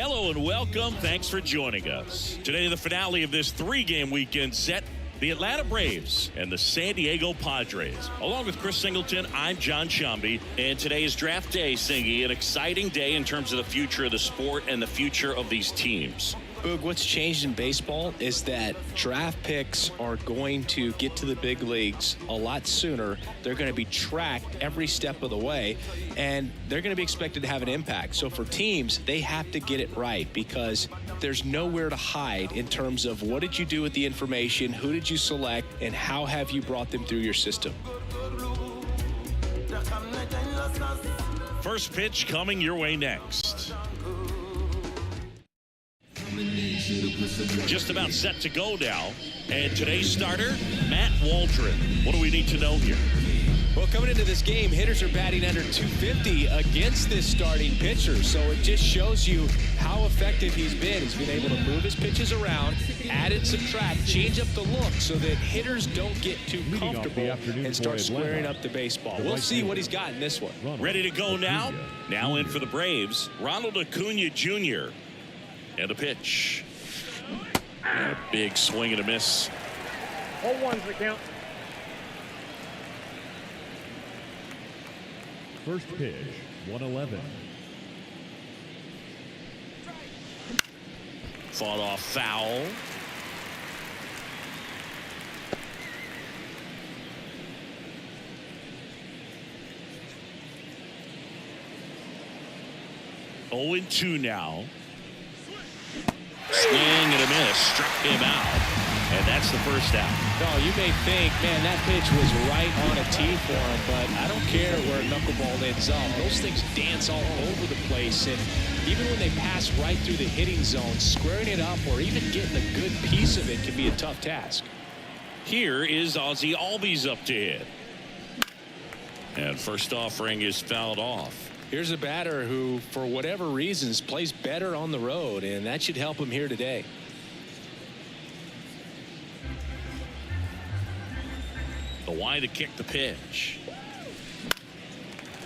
Hello and welcome. Thanks for joining us. Today, the finale of this three-game weekend set, the Atlanta Braves and the San Diego Padres. Along with Chris Singleton, I'm John Shambi, and today is draft day, Singy, an exciting day in terms of the future of the sport and the future of these teams. Boog, what's changed in baseball is that draft picks are going to get to the big leagues a lot sooner. They're going to be tracked every step of the way, and they're going to be expected to have an impact. So for teams, they have to get it right because there's nowhere to hide in terms of what did you do with the information, who did you select, and how have you brought them through your system. First pitch coming your way next. Just about set to go now. And today's starter, Matt Waldron. What do we need to know here? Well, coming into this game, hitters are batting under 250 against this starting pitcher. So it just shows you how effective he's been. He's been able to move his pitches around, add and subtract, change up the look so that hitters don't get too comfortable and start squaring up the baseball. We'll see what he's got in this one. Ready to go now? Now in for the Braves, Ronald Acuna Jr. And the pitch. And a big swing and a miss. 0-1's the count. First pitch, 111. Fought off foul. Oh and 2 now. Swing and a miss, struck him out, and that's the first out. No, you may think, man, that pitch was right on a tee for him, but I don't care where a knuckleball ends up. Those things dance all over the place, and even when they pass right through the hitting zone, squaring it up or even getting a good piece of it can be a tough task. Here is Ozzie Albies up to hit. And first offering is fouled off. Here's a batter who, for whatever reasons, plays better on the road, and that should help him here today. The wide to kick the pitch.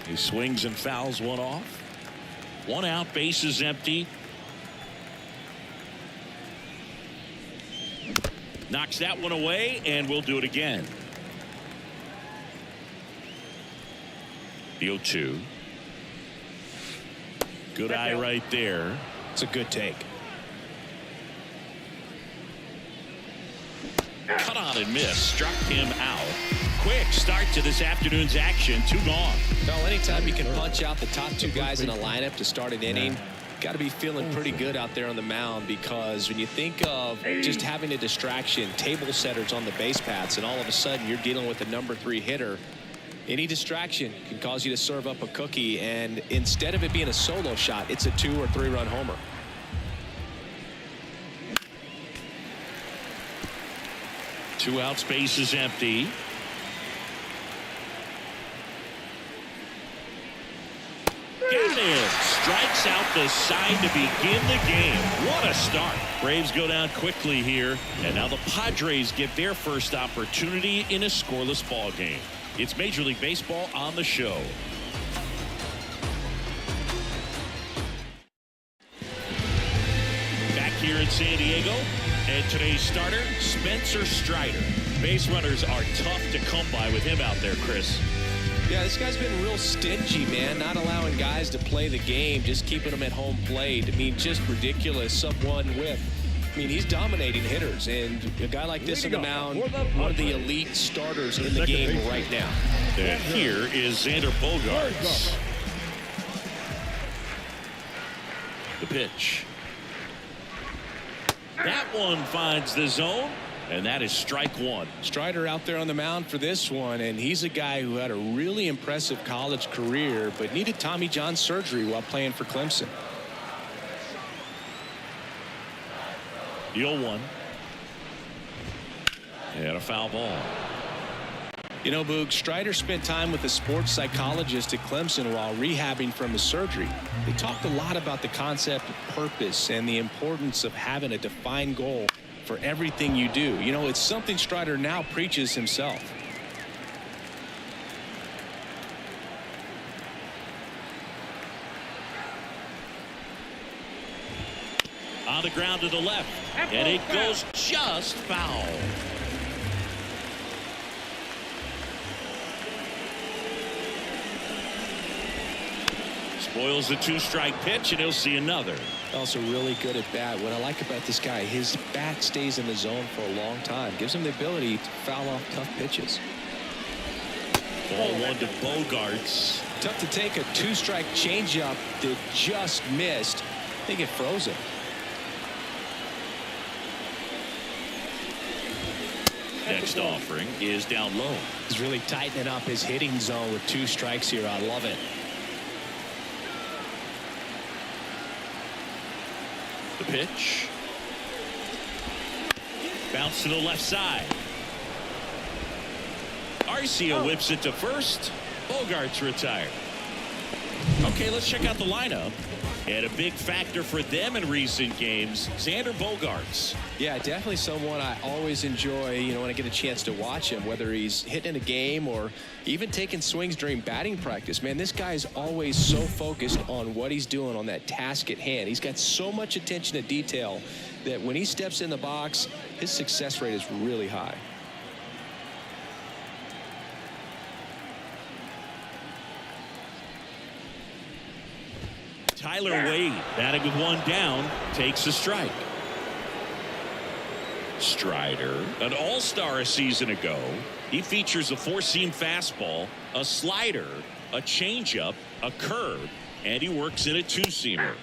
He swings and fouls one off. One out, base is empty. Knocks that one away, and we'll do it again. The 0-2. Good eye right there. It's a good take. Cut on and miss. Struck him out. Quick start to this afternoon's action. 2 gone. Well, anytime you can punch out the top 2 guys in a lineup to start an inning, got to be feeling pretty good out there on the mound, because when you think of just having a distraction, table setters on the base paths, and all of a sudden you're dealing with the number 3 hitter, any distraction can cause you to serve up a cookie, and instead of it being a solo shot, it's a 2 or 3 run homer. Two outs, base is empty. Got it. Strikes out the side to begin the game. What a start. Braves go down quickly here, and now the Padres get their first opportunity in a scoreless ball game. It's Major League Baseball on the show. Back here in San Diego, and today's starter, Spencer Strider. Base runners are tough to come by with him out there, Chris. Yeah, this guy's been real stingy, man, not allowing guys to play the game, just keeping them at home plate. I mean, just ridiculous sub-1 whip. I mean, he's dominating hitters, and a guy like this on the mound, one of the elite starters in the game right now. And here is Xander Bogaerts. The pitch. That one finds the zone, and that is strike 1. Strider out there on the mound for this one, and he's a guy who had a really impressive college career, but needed Tommy John surgery while playing for Clemson. The 0-1. And a foul ball. You know, Boog, Strider spent time with a sports psychologist at Clemson while rehabbing from his surgery. They talked a lot about the concept of purpose and the importance of having a defined goal for everything you do. You know, it's something Strider now preaches himself. On the ground to the left. And it goes just foul. Spoils the 2-strike pitch, and he'll see another. Also really good at bat. What I like about this guy, his bat stays in the zone for a long time. Gives him the ability to foul off tough pitches. Ball 1 to Bogarts. Tough to take a 2-strike changeup that just missed. I think it froze him. Next offering is down low. He's really tightening up his hitting zone with 2 strikes here. I love it. The pitch. Bounce to the left side. Arcia whips it to first. Bogarts retired. Okay, let's check out the lineup. And a big factor for them in recent games, Xander Bogaerts. Yeah, definitely someone I always enjoy, when I get a chance to watch him, whether he's hitting in a game or even taking swings during batting practice. Man, this guy is always so focused on what he's doing on that task at hand. He's got so much attention to detail that when he steps in the box, his success rate is really high. Tyler Wade, batting with 1 down, takes a strike. Strider, an all-star a season ago. He features a 4-seam fastball, a slider, a changeup, a curve, and he works in a 2-seamer.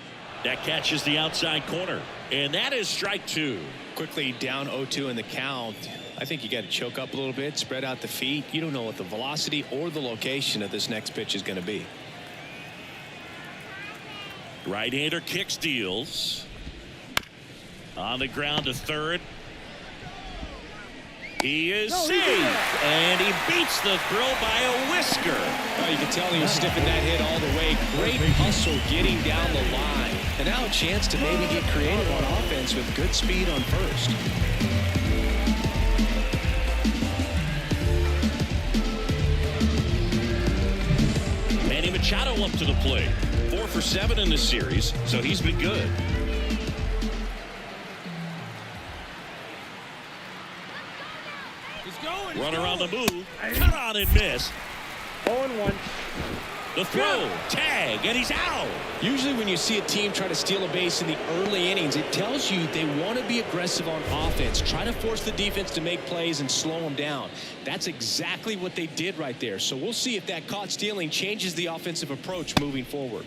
That catches the outside corner, and that is strike 2. Quickly down 0-2 in the count. I think you got to choke up a little bit, spread out the feet. You don't know what the velocity or the location of this next pitch is going to be. Right-hander kicks, deals. On the ground to third. He is safe, and he beats the throw by a whisker. You can tell he was sniffing that hit all the way. Great hustle getting down the line. And now a chance to maybe get creative on offense with good speed on first. Manny Machado up to the plate. 4 for 7 in this series, so he's been good. Runner on the move, cut on and miss. 0-1. The throw, tag, and he's out. Usually when you see a team try to steal a base in the early innings, it tells you they want to be aggressive on offense. Try to force the defense to make plays and slow them down. That's exactly what they did right there. So we'll see if that caught stealing changes the offensive approach moving forward.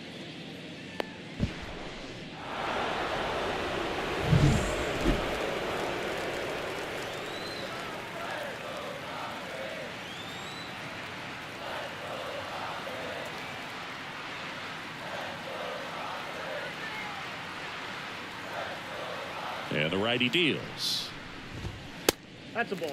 And the righty deals. That's a ball.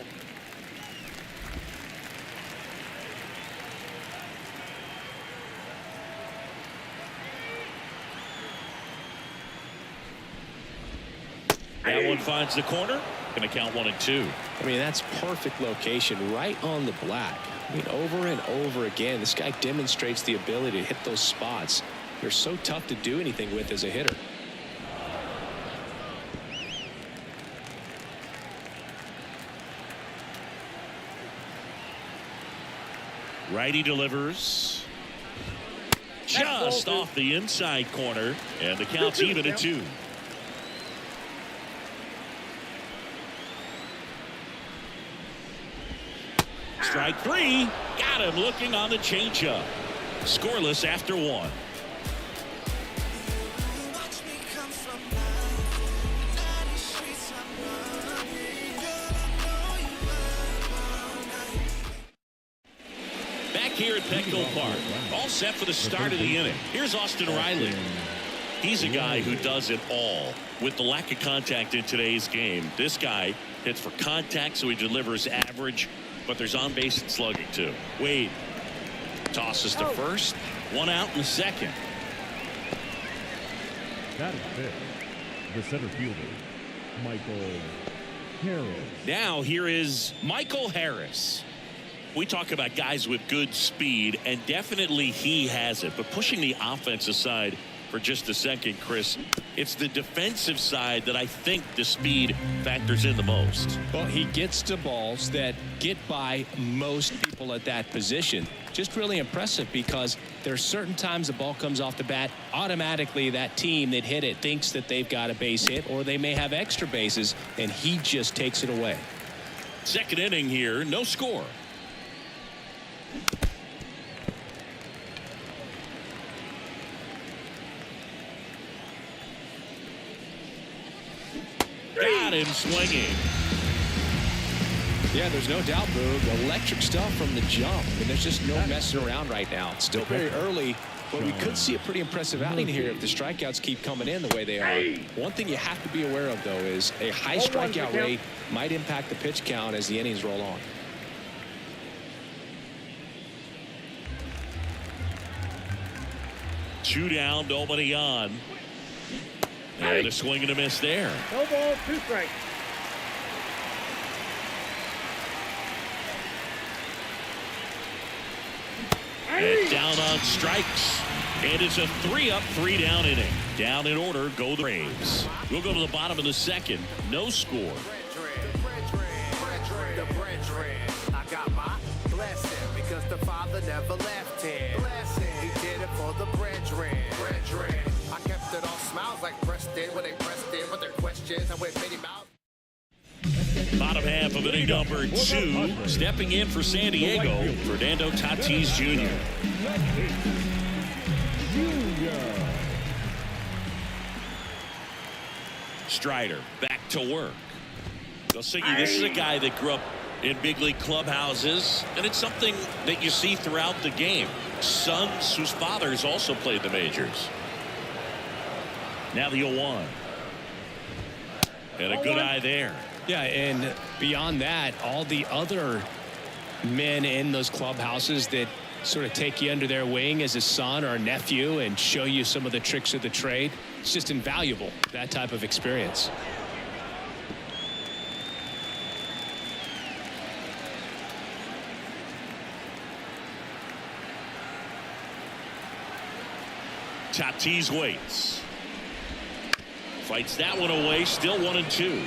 That one finds the corner. Going to count 1-2. I mean, that's perfect location right on the black. I mean, over and over again, this guy demonstrates the ability to hit those spots. They're so tough to do anything with as a hitter. Righty delivers. Just off the inside corner, and the count's even at 2. Strike 3. Got him looking on the changeup. Scoreless after 1. Here at Petco Park, all set for the start of the inning. Here's Austin Riley. He's a guy who does it all. With the lack of contact in today's game, this guy hits for contact, so he delivers average, but there's on base and slugging too. Wade tosses to first, 1 out in the second. That is fifth. The center fielder, Michael Harris. Now here is Michael Harris. We talk about guys with good speed, and definitely he has it. But pushing the offense aside, for just a second, Chris. It's the defensive side that I think the speed factors in the most. Well, he gets to balls that get by most people at that position. Just really impressive because there are certain times the ball comes off the bat, automatically that team that hit it thinks that they've got a base hit or they may have extra bases, and he just takes it away. Second inning here, no score. Got him swinging. Yeah, there's no doubt, Boog. Electric stuff from the jump. And there's just no messing around right now. It's still very early, but we could see a pretty impressive outing here if the strikeouts keep coming in the way they are. One thing you have to be aware of, though, is a high strikeout rate might impact the pitch count as the innings roll on. Two down, nobody on. And a swing and a miss there. No ball, 2 strikes. And down on strikes. And it's a 3-up, 3-down inning. Down in order go the Braves. We'll go to the bottom of the second. No score. I got my blessing because the Father never left him. He did it for the brethren. I kept it all smiles like Preston when they pressed in with their questions. I went many miles. Bottom half of inning number 2. Stepping in for San Diego, Fernando Tatis Jr. Strider back to work. This is a guy that grew up in big league clubhouses, and it's something that you see throughout the game. Sons whose fathers also played the majors. Now the 0-1. And a good eye there. Yeah, and beyond that, all the other men in those clubhouses that sort of take you under their wing as a son or a nephew and show you some of the tricks of the trade. It's just invaluable, that type of experience. Tatis waits. Fights that one away. Still 1-2.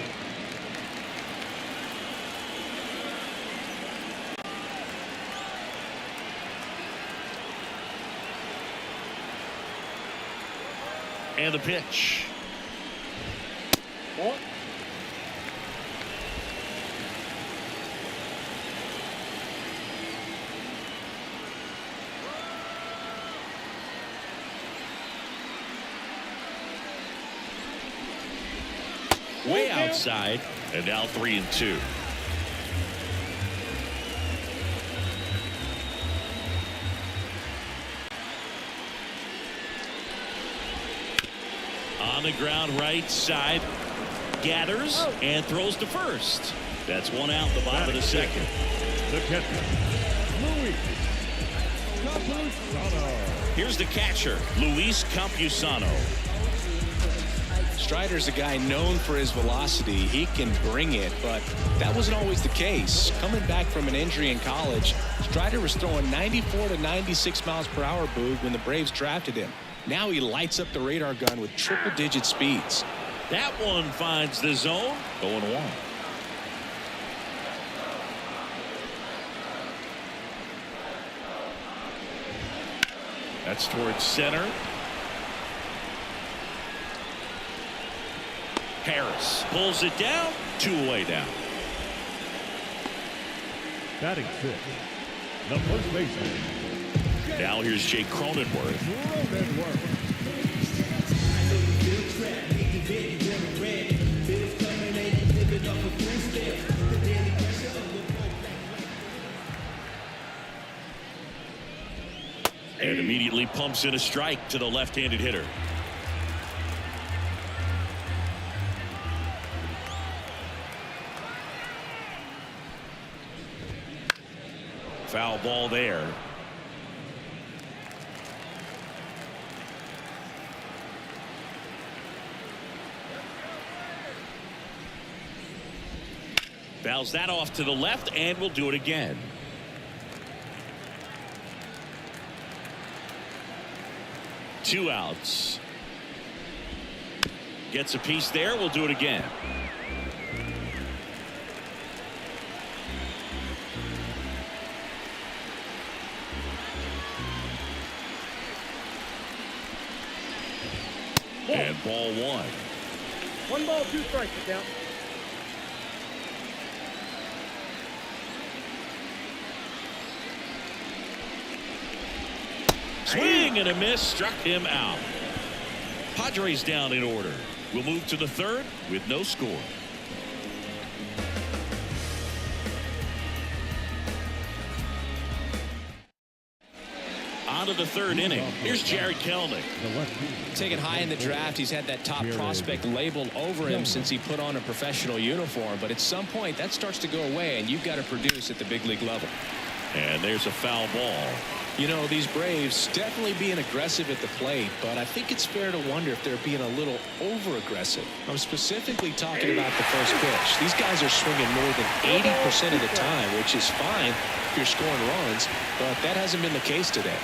And the pitch. Ball. Way outside, and now 3-2. On the ground, right side, gathers and throws to first. That's one out in the bottom of the second. The catcher, Luis Campusano. Here's the catcher, Luis Campusano. Strider's a guy known for his velocity. He can bring it, but that wasn't always the case. Coming back from an injury in college, Strider was throwing 94 to 96 miles per hour, Boog, when the Braves drafted him. Now he lights up the radar gun with triple-digit speeds. That one finds the zone. 0-1. That's towards center. Harris pulls it down. 2 away now. Batting 6, the first baseman. Now here's Jake Cronenworth. And immediately pumps in a strike to the left-handed hitter. Foul ball there. Fouls that off to the left, and we'll do it again. Two outs. Gets a piece there. We'll do it again. And ball one. 1 ball, 2 strikes to count. Swing and a miss, struck him out. Padres down in order. We'll move to the third with no score. On to the third inning. Here's Jared Kelnick. Taken high in the draft, he's had that top prospect labeled over him since he put on a professional uniform. But at some point, that starts to go away, and you've got to produce at the big league level. And there's a foul ball. You know, these Braves definitely being aggressive at the plate, but I think it's fair to wonder if they're being a little over-aggressive. I'm specifically talking about the first pitch. These guys are swinging more than 80% of the time, which is fine if you're scoring runs, but that hasn't been the case today.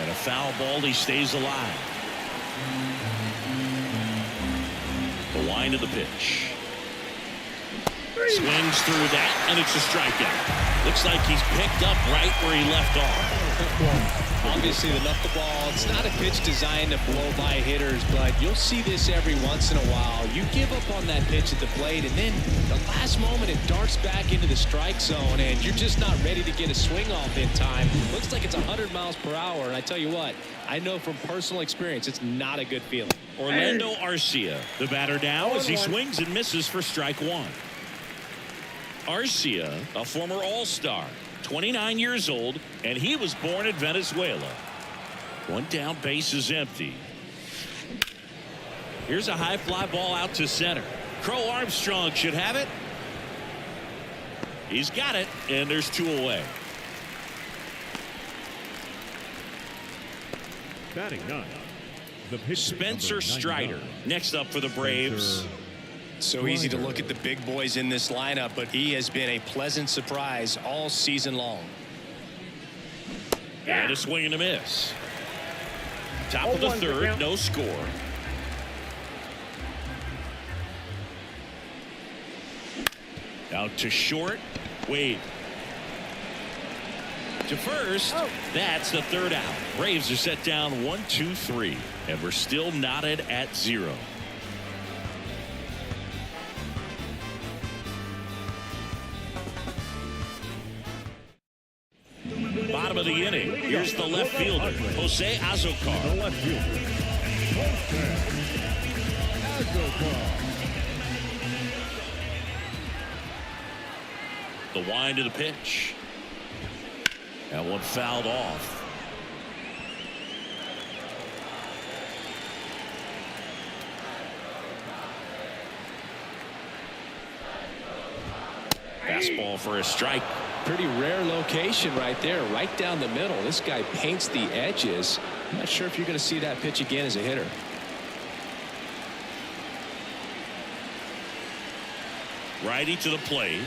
And a foul ball, he stays alive. The wind of the pitch. Swings through that, and it's a strikeout. Looks like he's picked up right where he left off. Obviously, the knuckleball, it's not a pitch designed to blow by hitters, but you'll see this every once in a while. You give up on that pitch at the plate, and then the last moment it darts back into the strike zone, and you're just not ready to get a swing off in time. Looks like it's 100 miles per hour, and I tell you what, I know from personal experience, it's not a good feeling. Orlando Arcia, the batter now as he swings and misses for strike one. Arcia, a former All-Star, 29 years old, and he was born in Venezuela. One down, base is empty. Here's a high fly ball out to center. Crow Armstrong should have it. He's got it, and there's 2 away. Batting 9. The pitcher, Spencer Strider next up for the Braves. So easy to look at the big boys in this lineup, but he has been a pleasant surprise all season long. And a swing and a miss. Top of the third, no score. Out to short. Wade. To first. That's the third out. Braves are set down 1-2-3, and we're still knotted at 0. Bottom of the inning. Here's the left fielder, Jose Azocar. The left fielder, Jose Azocar. The wind of the pitch. That one fouled off. Fastball for a strike. Pretty rare location right there, right down the middle. This guy paints the edges. I'm not sure if you're going to see that pitch again as a hitter. Righty to the plate.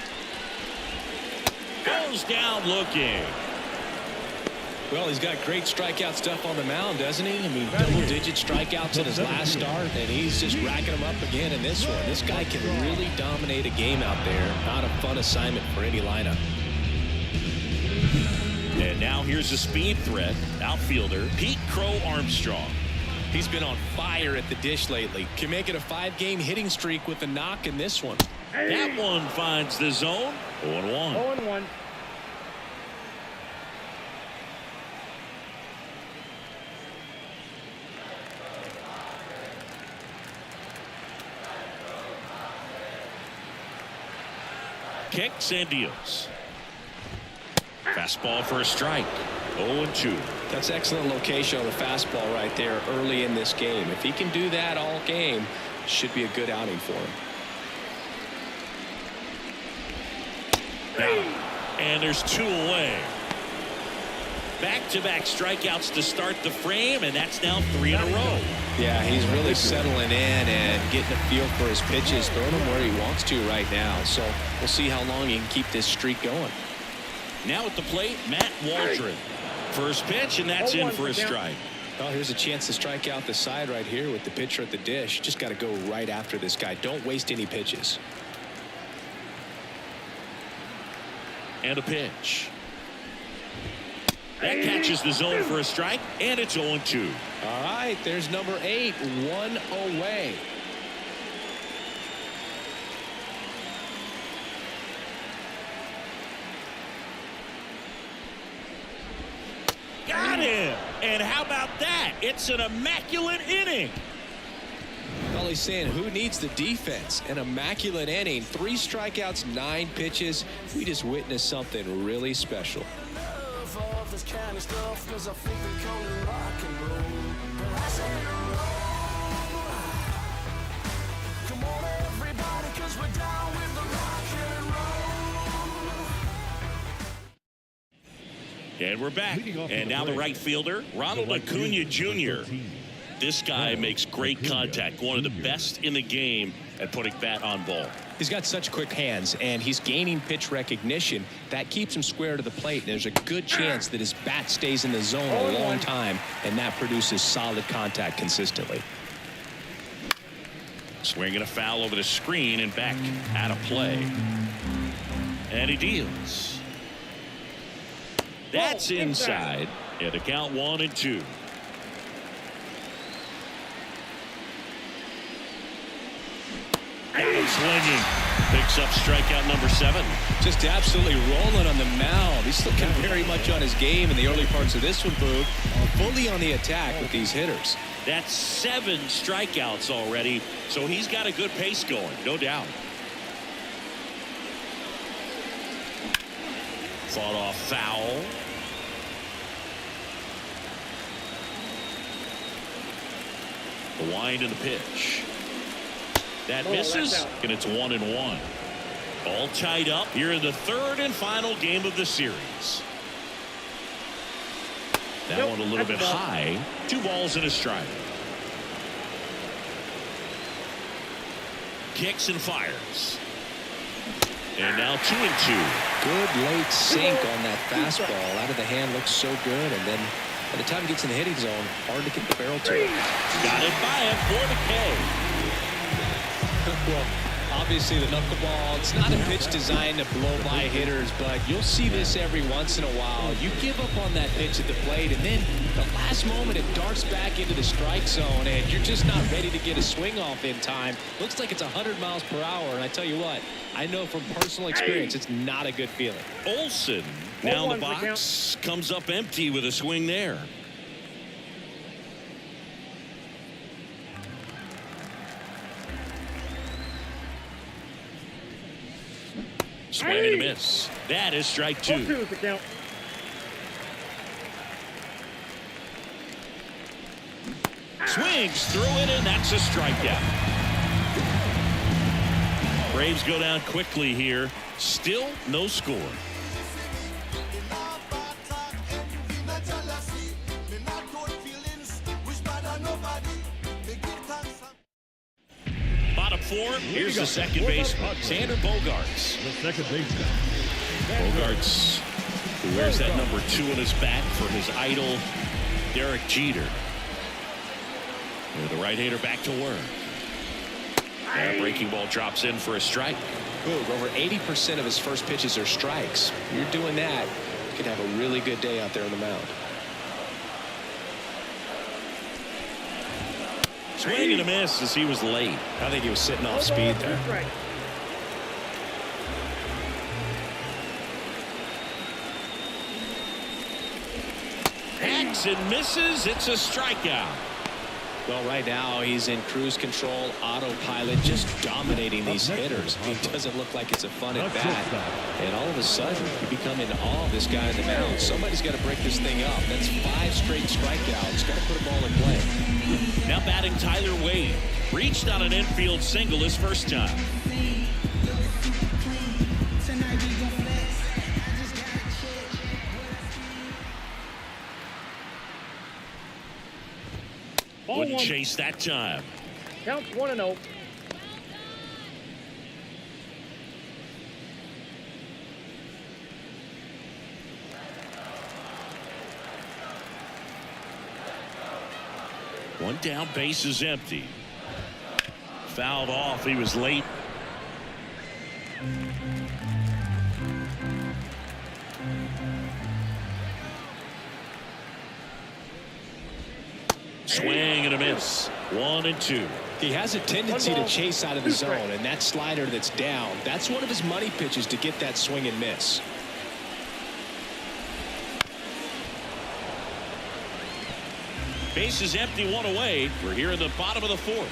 Goes down looking. Well, he's got great strikeout stuff on the mound, doesn't he? I mean, double-digit strikeouts in his last start, and he's just racking them up again in this one. This guy can really dominate a game out there. Not a fun assignment for any lineup. And now here's a speed threat. Outfielder Pete Crow Armstrong. He's been on fire at the dish lately. Can make it a 5-game hitting streak with a knock in this one. That one finds the zone. 0-1. 0-1. Kicks and deals. Fastball for a strike. 0-2. That's excellent location on the fastball right there early in this game. If he can do that all game, should be a good outing for him. And there's 2 away. Back-to-back strikeouts to start the frame, and that's now 3 in a row. Yeah, he's really settling in and getting a feel for his pitches, throwing them where he wants to right now. So we'll see how long he can keep this streak going. Now at the plate, Matt Waldron. First pitch, and that's in for a strike. Well, here's a chance to strike out the side right here with the pitcher at the dish. Just got to go right after this guy. Don't waste any pitches. And a pitch. That catches the zone for a strike, and it's 0-2. All right, there's number 8, 1 away. Got him! And how about that? It's an immaculate inning. Well, he's saying who needs the defense? An immaculate inning. 3 strikeouts, 9 pitches. We just witnessed something really special. And we're back. And now the right fielder, Ronald Acuna Jr. This guy makes great contact. One of the best in the game at putting bat on ball. He's got such quick hands, and he's gaining pitch recognition. That keeps him square to the plate. There's a good chance that his bat stays in the zone a long time, and that produces solid contact consistently. Swinging a foul over the screen and back out of play. And he deals. That's inside. And the count 1-2. Got him swinging. Picks up strikeout number 7. Just absolutely rolling on the mound. He's looking very much on his game in the early parts of this one, Boog. Fully on the attack with these hitters. That's 7 strikeouts already, so he's got a good pace going, no doubt. Fought off foul. The wind and the pitch. That misses, and it's 1-1. All tied up here in the 3rd and final game of the series. That one a little bit high. 2 balls and a strike. Kicks and fires. And now 2-2. Good late sink on that fastball. Out of the hand, looks so good, and then by the time he gets in the hitting zone, hard to get the barrel to it. Got it by him for the K. Well, obviously the knuckleball, it's not a pitch designed to blow by hitters, but you'll see this every once in a while. You give up on that pitch at the plate, and then the last moment it darts back into the strike zone, and you're just not ready to get a swing off in time. Looks like it's 100 miles per hour, and I tell you what, I know from personal experience it's not a good feeling. Olsen now in the box, comes up empty with a swing there. Swing and a miss. That is strike 2. 2 is the count. Swings through it, and that's a strikeout. Braves go down quickly here. Still no score. Bottom 4, here's the second baseman, Xander Bogaerts. The second baseman. Bogaerts, who wears that number 2 on his back for his idol, Derek Jeter. With the right-hander back to work. And a breaking ball drops in for a strike. Boog, over 80% of his first pitches are strikes. You're doing that, you could have a really good day out there on the mound. Swing and a miss as he was late. I think he was sitting off speed there. Hacks and misses. It's a strikeout. Well, right now he's in cruise control, autopilot, just dominating these hitters. He doesn't look like it's a fun at bat. And all of a sudden, you become in awe of this guy on the mound. Somebody's got to break this thing up. That's 5 straight strikeouts. Got to put them all in play. Now batting Tyler Wade. Reached on an infield single his first time. Wouldn't chase that time. Counts 1-0. One down, base is empty. Fouled off. He was late. Swing and a miss. 1-2. He has a tendency to chase out of the zone, and that slider that's down, that's one of his money pitches to get that swing and miss. Base is empty, one away. We're here in the bottom of the fourth.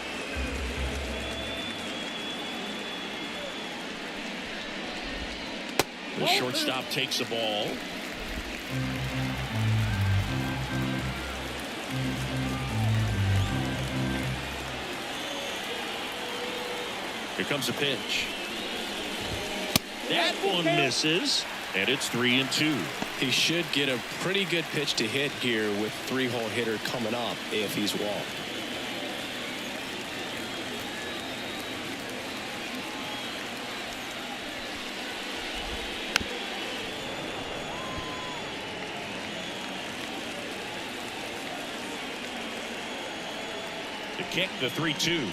The shortstop takes the ball. Here comes a pitch. That one misses, and it's 3-2. He should get a pretty good pitch to hit here with three-hole hitter coming up if he's walked. The kick, the 3-2.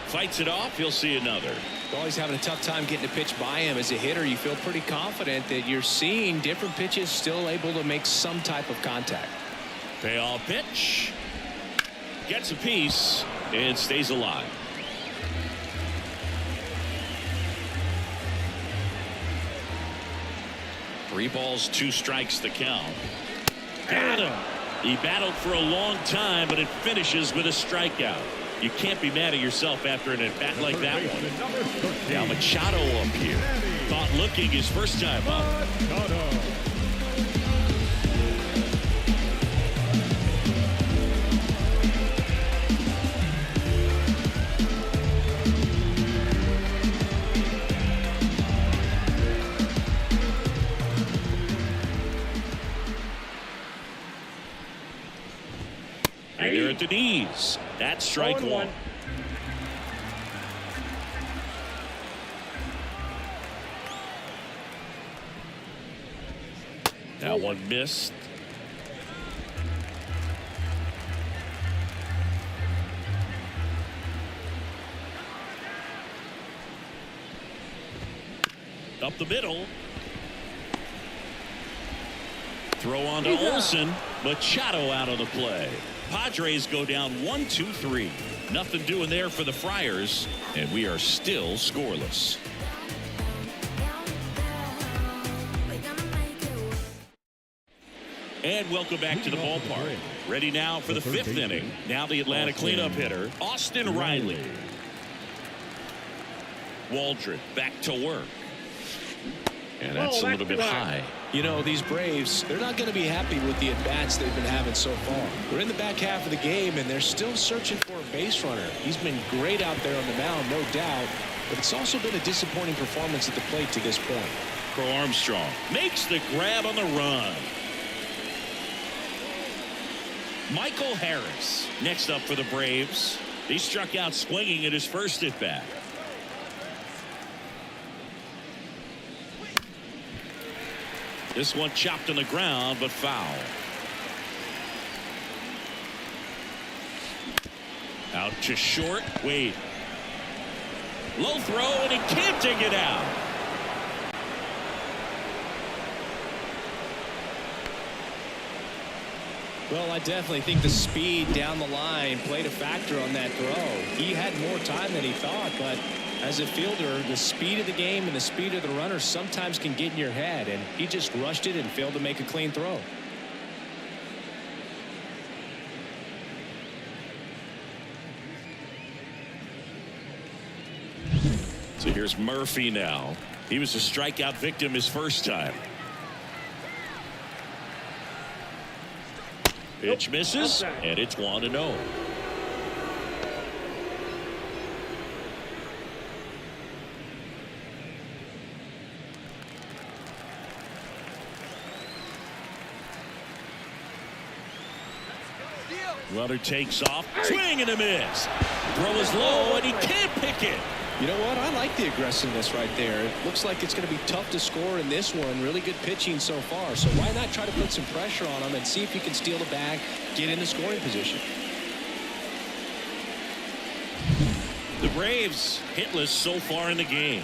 Fights it off. He'll see another. Always having a tough time getting a pitch by him. As a hitter, you feel pretty confident that you're seeing different pitches still able to make some type of contact. Payoff pitch. Gets a piece and stays alive. Three balls, 2 strikes the count. Got him. He battled for a long time, but it finishes with a strikeout. You can't be mad at yourself after an at-bat like that one. Now Machado up here. Thought looking his first time up. And they're at the knees. That's strike one. Now one missed. Up the middle. Throw on to Olsen. Machado out of the play. Padres go down 1-2-3. Nothing doing there for the Friars, and we are still scoreless. And welcome back to the ballpark. Ready now for the 5th inning. Now the Atlanta cleanup hitter, Austin Riley. Waldron back to work. And that's a little bit high. You know, these Braves, they're not going to be happy with the at-bats they've been having so far. We're in the back half of the game, and they're still searching for a base runner. He's been great out there on the mound, no doubt, but it's also been a disappointing performance at the plate to this point. Crow Armstrong makes the grab on the run. Michael Harris next up for the Braves. He struck out swinging at his first at-bat. This one chopped on the ground, but foul. Out to short. Wade. Low throw, and he can't take it out. Well, I definitely think the speed down the line played a factor on that throw. He had more time than he thought, but as a fielder, the speed of the game and the speed of the runner sometimes can get in your head, and he just rushed it and failed to make a clean throw. So here's Murphy now. He was a strikeout victim his first time. Pitch misses, and it's 1-0. Runner takes off. Swing and a miss. Throw is low, and he can't pick it. You know what? I like the aggressiveness right there. It looks like it's going to be tough to score in this one. Really good pitching so far. So why not try to put some pressure on him and see if you can steal the bag, get in the scoring position. The Braves hitless so far in the game.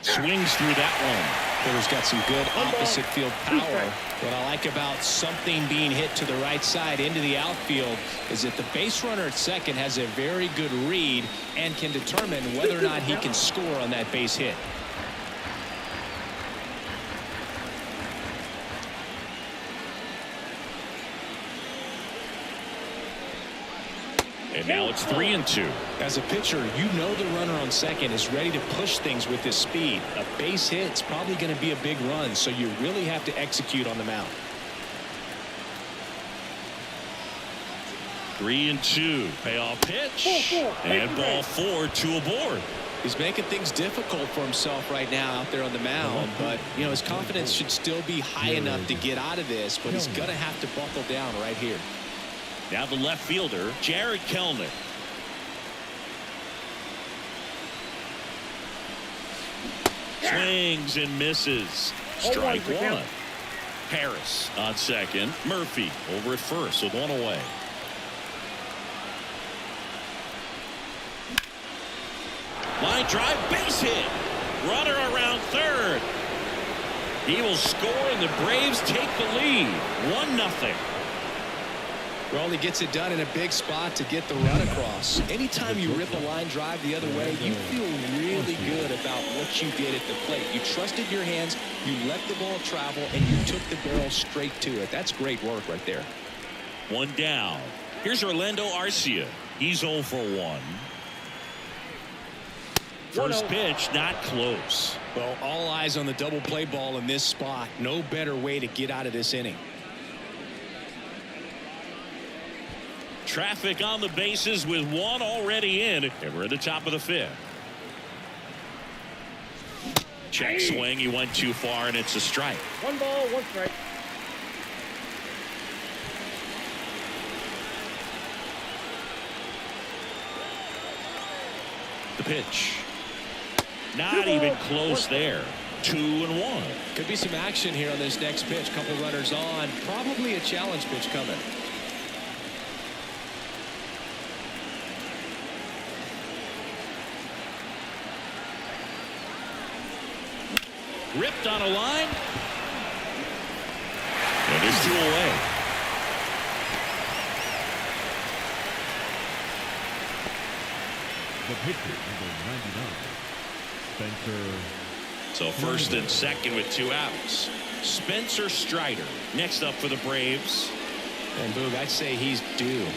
Swings through that one. Hitter's got some good opposite field power. What I like about something being hit to the right side into the outfield is that the base runner at second has a very good read and can determine whether or not he can score on that base hit. And now it's 3-2. As a pitcher, you know the runner on second is ready to push things with his speed. A base hit's probably going to be a big run, so you really have to execute on the mound. 3-2. Payoff pitch. And ball 4, 2 aboard. He's making things difficult for himself right now out there on the mound, but you know his confidence should still be high enough to get out of this, but he's going to have to buckle down right here. Now the left fielder, Jared Kelenic. Swings and misses. Strike one. Harris on second. Murphy over at first with one away. Line drive, base hit. Runner around third. He will score and the Braves take the lead. 1-0. Well, he gets it done in a big spot to get the run across. Anytime you rip a line drive the other way, you feel really good about what you did at the plate. You trusted your hands, you let the ball travel, and you took the barrel straight to it. That's great work right there. One down. Here's Orlando Arcia. He's 0 for 1. First pitch, not close. Well, all eyes on the double play ball in this spot. No better way to get out of this inning. Traffic on the bases with one already in, and we're at the top of the 5th. Check swing. He went too far, and it's a strike. 1 ball, 1 strike. The pitch. Not even close there. 2-1. Could be some action here on this next pitch. Couple runners on. Probably a challenge pitch coming. Ripped on a line. And there's 2 away. The pitcher, number 99, Spencer. So first and second with 2 outs. Spencer Strider next up for the Braves. And Boog, I'd say he's due.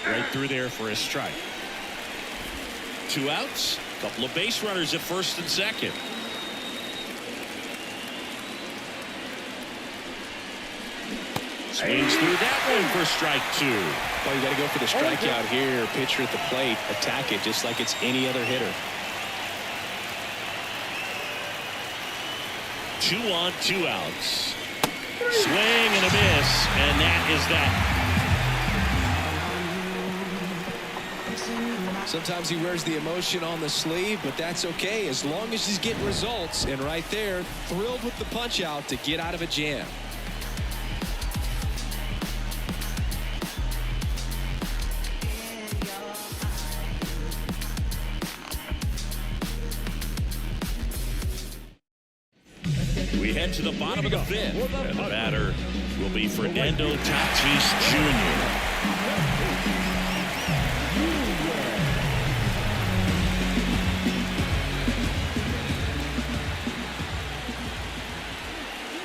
Right through there for a strike. 2 outs. Couple of base runners at first and second. Swings through that one for strike 2. Well, you got to go for the strikeout here. Pitcher at the plate. Attack it just like it's any other hitter. 2 on, 2 outs. Swing and a miss, and that is that. Sometimes he wears the emotion on the sleeve, but that's okay as long as he's getting results. And right there, thrilled with the punch out to get out of a jam. We head to the bottom of the 5th, and the batter will be Fernando Tatis Jr.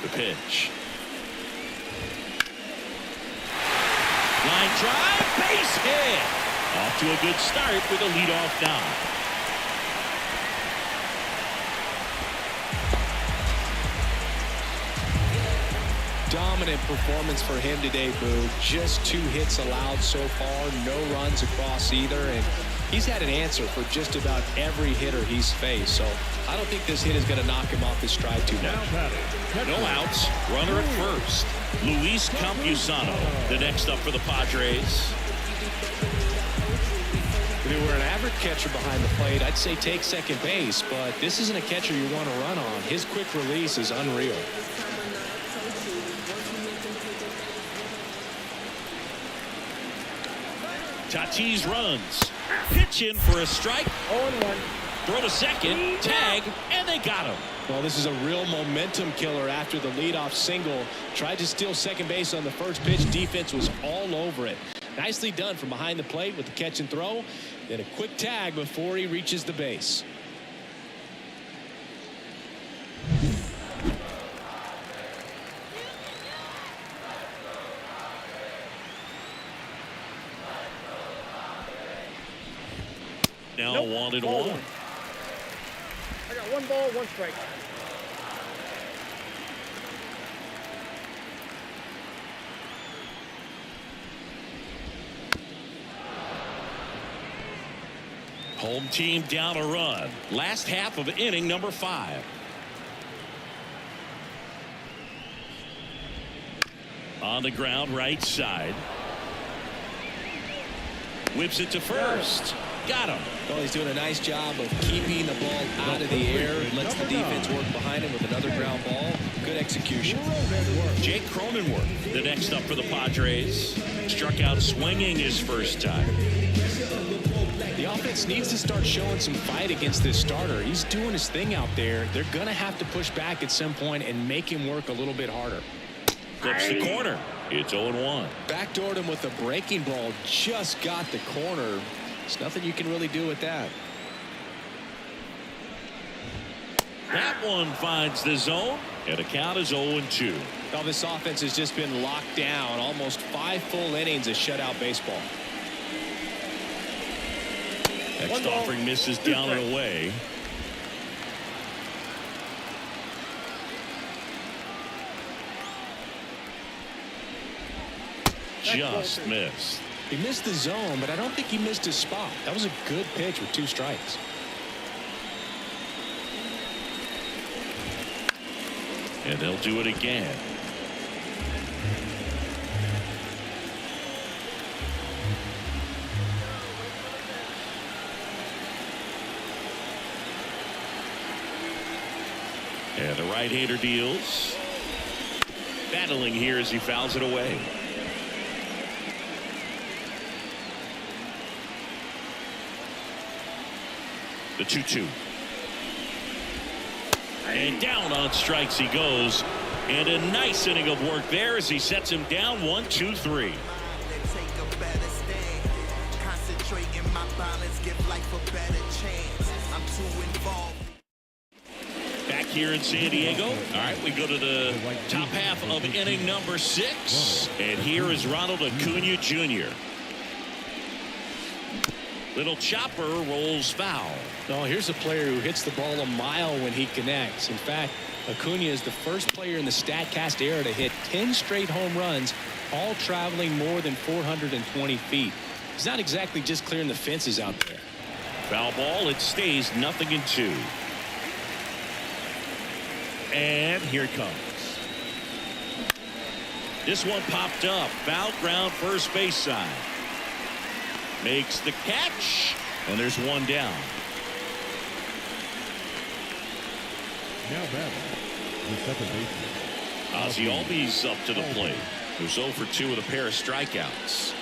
The pitch. Line drive, base hit. Off to a good start with a leadoff knock. Dominant performance for him today, Boo. Just 2 hits allowed so far, no runs across either, and he's had an answer for just about every hitter he's faced. So I don't think this hit is going to knock him off his stride too much. No outs. Runner at first. Luis Campusano, the next up for the Padres. If he were an average catcher behind the plate, I'd say take second base, but this isn't a catcher you want to run on. His quick release is unreal. Tatis runs. Pitch in for a strike. 0-1. Throw to second. Tag. And they got him. Well, this is a real momentum killer after the leadoff single. Tried to steal second base on the first pitch. Defense was all over it. Nicely done from behind the plate with the catch and throw. Then a quick tag before he reaches the base. Now Nope. 1-1. Ball one. I got 1 ball, 1 strike. Home team down a run. Last half of inning number 5. On the ground, right side. Whips it to first. Got him. Well, he's doing a nice job of keeping the ball out of the air. Lets the defense work behind him with another ground ball. Good execution. Jake Cronenworth, the next up for the Padres. Struck out swinging his first time. The offense needs to start showing some fight against this starter. He's doing his thing out there. They're going to have to push back at some point and make him work a little bit harder. Flips the corner. It's 0-1. Backdoored him with a breaking ball. Just got the corner. There's nothing you can really do with that. That one finds the zone, and the count is 0-2. Well, this offense has just been locked down. Almost 5 full innings of shutout baseball. Next offering misses down and away. Just missed. He missed the zone, but I don't think he missed his spot. That was a good pitch with 2 strikes. And they'll do it again. And the right-hander deals. Battling here as he fouls it away. The 2-2. And down on strikes he goes. And a nice inning of work there as he sets him down 1-2-3. Back here in San Diego. All right, we go to the top half of inning number 6. And here is Ronald Acuna Jr. Little chopper rolls foul. No, here's a player who hits the ball a mile when he connects. In fact, Acuna is the first player in the StatCast era to hit 10 straight home runs, all traveling more than 420 feet. He's not exactly just clearing the fences out there. Foul ball. It stays 0-2. And here it comes. This one popped up. Foul ground first base side. Makes the catch. And there's one down. Now batting, the second baseman. Ozzie Albies up to the plate. Who's 0 for 2 with a pair of strikeouts.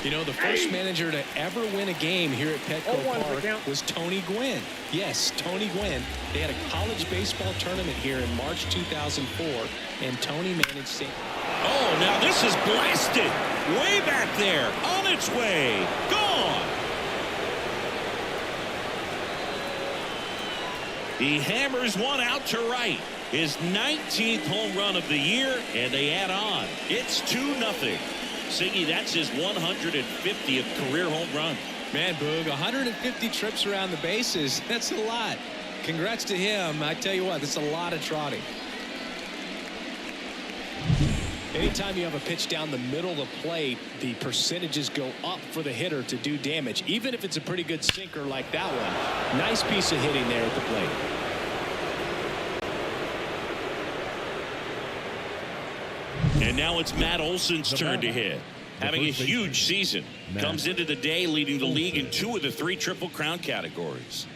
You know, the first manager to ever win a game here at Petco Park was Tony Gwynn. Yes, Tony Gwynn. They had a college baseball tournament here in March 2004, and Tony managed St. Oh, now this is blasted. Way back there. On its way. Gone. He hammers one out to right. His 19th home run of the year, and they add on. It's 2-0. Siggy, that's his 150th career home run. Man, Boog, 150 trips around the bases. That's a lot. Congrats to him. I tell you what, that's a lot of trotting. Anytime you have a pitch down the middle of the plate, the percentages go up for the hitter to do damage, even if it's a pretty good sinker like that one. Nice piece of hitting there at the plate. And now it's Matt Olson's turn to hit. Having a huge season. Comes into the day leading the league in 2 of the 3 Triple Crown categories.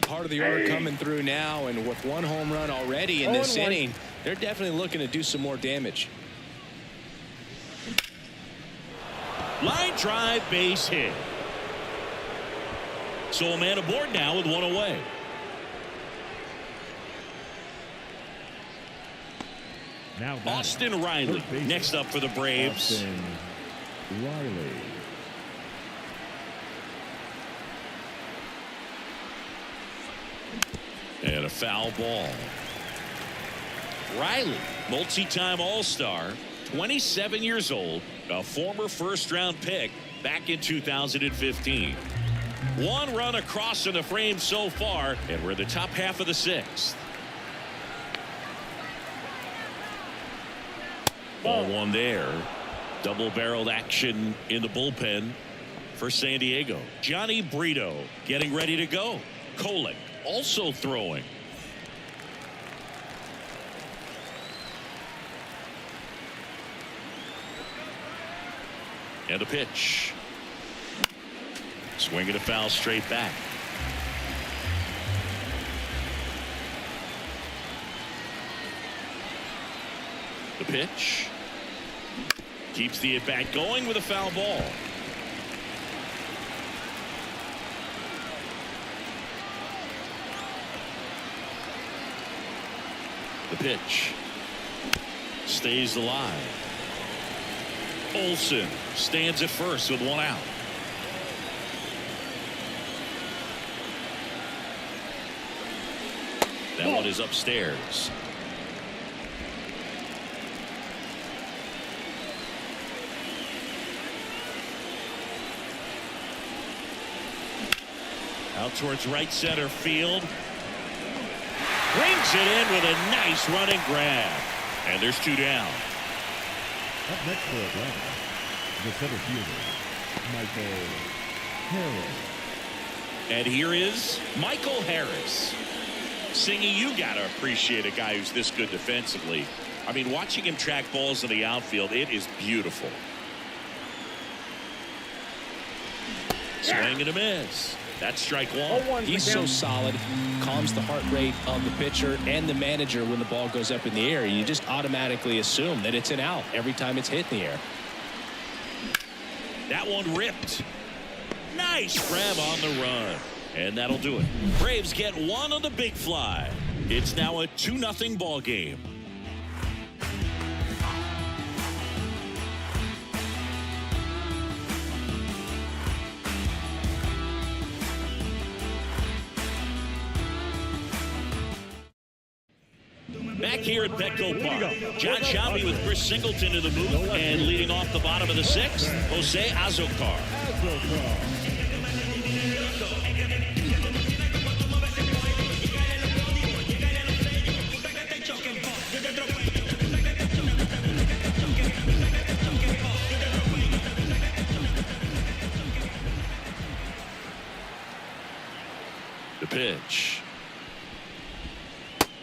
Part of the order coming through now, and with 1 home run already in this inning, they're definitely looking to do some more damage. Line drive, base hit. So a man aboard now with 1 away. Now Austin Riley next up for the Braves. Austin Riley. And a foul ball. Riley, multi-time All-Star, 27 years old, a former first-round pick back in 2015. 1 run across in the frame so far, and we're in the top half of the 6th. Ball 1 there. Double-barreled action in the bullpen for San Diego. Johnny Brito getting ready to go. Kolek also throwing. And a pitch. Swinging a foul straight back. The pitch. Keeps the at-bat going with a foul ball. The pitch. Stays alive. Olson stands at first with 1 out. That one is upstairs. Out towards right center field. Brings it in with a nice running grab. And there's 2 down. Up next for Atlanta, the center fielder, Michael Harris. And here is Michael Harris. Singy, you got to appreciate a guy who's this good defensively. I mean, watching him track balls in the outfield, it is beautiful. Swing and a miss. That's strike 1. He's so solid, calms the heart rate of the pitcher and the manager when the ball goes up in the air. You just automatically assume that it's an out every time it's hit in the air. That one ripped. Nice grab on the run. And that'll do it. Braves get 1 on the big fly. It's now a 2-0 ball game. Back here at Petco Park, John Sciambi with Chris Singleton in the booth, and leading off the bottom of the 6th, Jose Azocar. The pitch.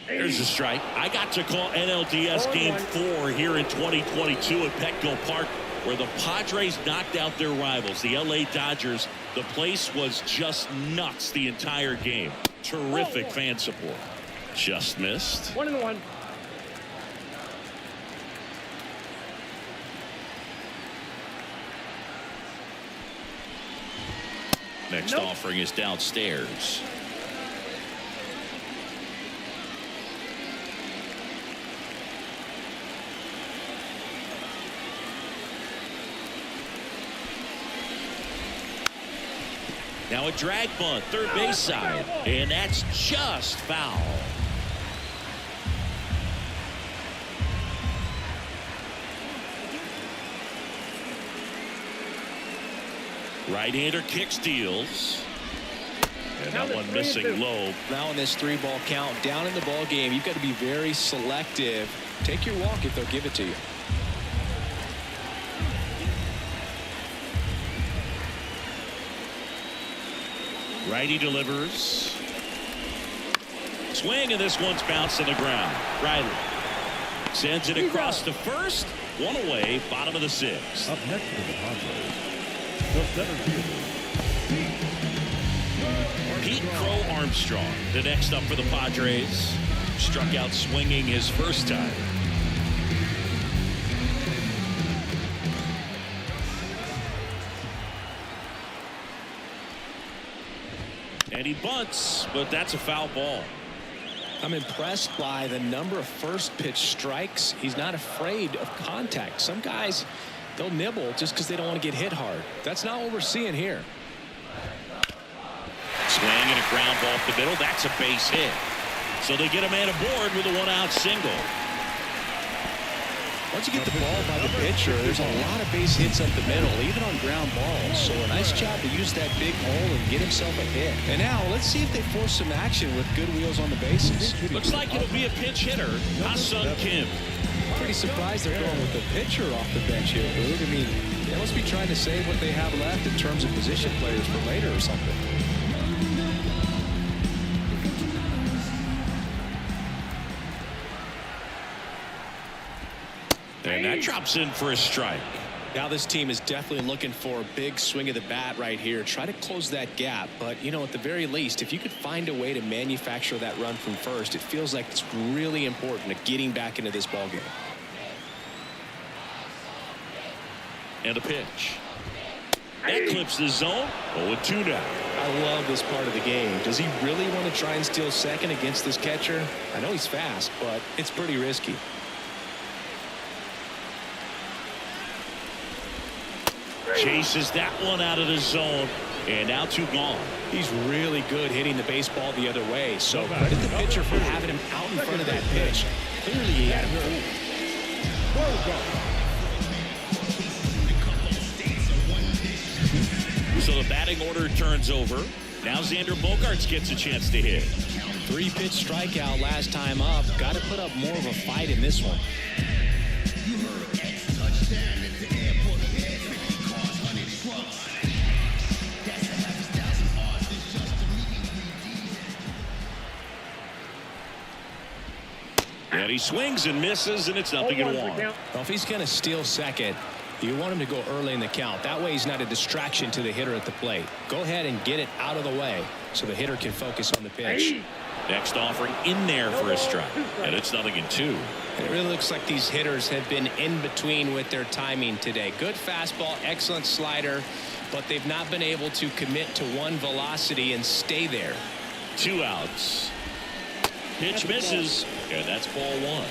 There's a strike. I got to call NLDS Game 4 here in 2022 at Petco Park, where the Padres knocked out their rivals, the LA Dodgers. The place was just nuts the entire game. Terrific fan support. Just missed. 1-1. Next offering is downstairs. Now a drag bunt, third base side, and that's just foul. Right-hander kick steals. And that one missing low. Now in this 3-ball count, down in the ball game, you've got to be very selective. Take your walk if they'll give it to you. Righty delivers. Swing, and this one's bounced to the ground. Riley sends it across to first. One away, bottom of the 6th. Up next for the Padres, the center fielder, Pete Crow Armstrong, the next up for the Padres. Struck out swinging his first time. And he bunts, but that's a foul ball. I'm impressed by the number of first pitch strikes. He's not afraid of contact. Some guys, they'll nibble just because they don't want to get hit hard. That's not what we're seeing here. Swing and a ground ball up the middle. That's a base hit. So they get a man aboard with a 1-out single. Once you get the ball by the pitcher, there's a lot of base hits up the middle, even on ground balls. So a nice job to use that big hole and get himself a hit. And now let's see if they force some action with good wheels on the bases. Looks like it'll be a pinch hitter, Ha-Sung Kim. Pretty surprised they're going with the pitcher off the bench here, Boog. I mean, they must be trying to save what they have left in terms of position players for later or something. And that drops in for a strike. Now this team is definitely looking for a big swing of the bat right here. Try to close that gap. But, you know, at the very least, if you could find a way to manufacture that run from first, it feels like it's really important to getting back into this ball game. And a pitch. That clips the zone. 0-2 now. I love this part of the game. Does he really want to try and steal second against this catcher? I know he's fast, but it's pretty risky. Chases that one out of the zone. And now 2 gone. He's really good hitting the baseball the other way. So credit the pitcher for having him out in front of that pitch. Clearly he had him fooled. So the batting order turns over. Now Xander Bogaerts gets a chance to hit. 3-pitch strikeout last time up. Got to put up more of a fight in this one. And he swings and misses, and it's 0-1. Well, if he's going to steal second, you want him to go early in the count. That way he's not a distraction to the hitter at the plate. Go ahead and get it out of the way so the hitter can focus on the pitch. Next offering in there for a strike. And it's 0-2. It really looks like these hitters have been in between with their timing today. Good fastball, excellent slider, but they've not been able to commit to one velocity and stay there. 2 outs. Pitch misses, and that's ball 1.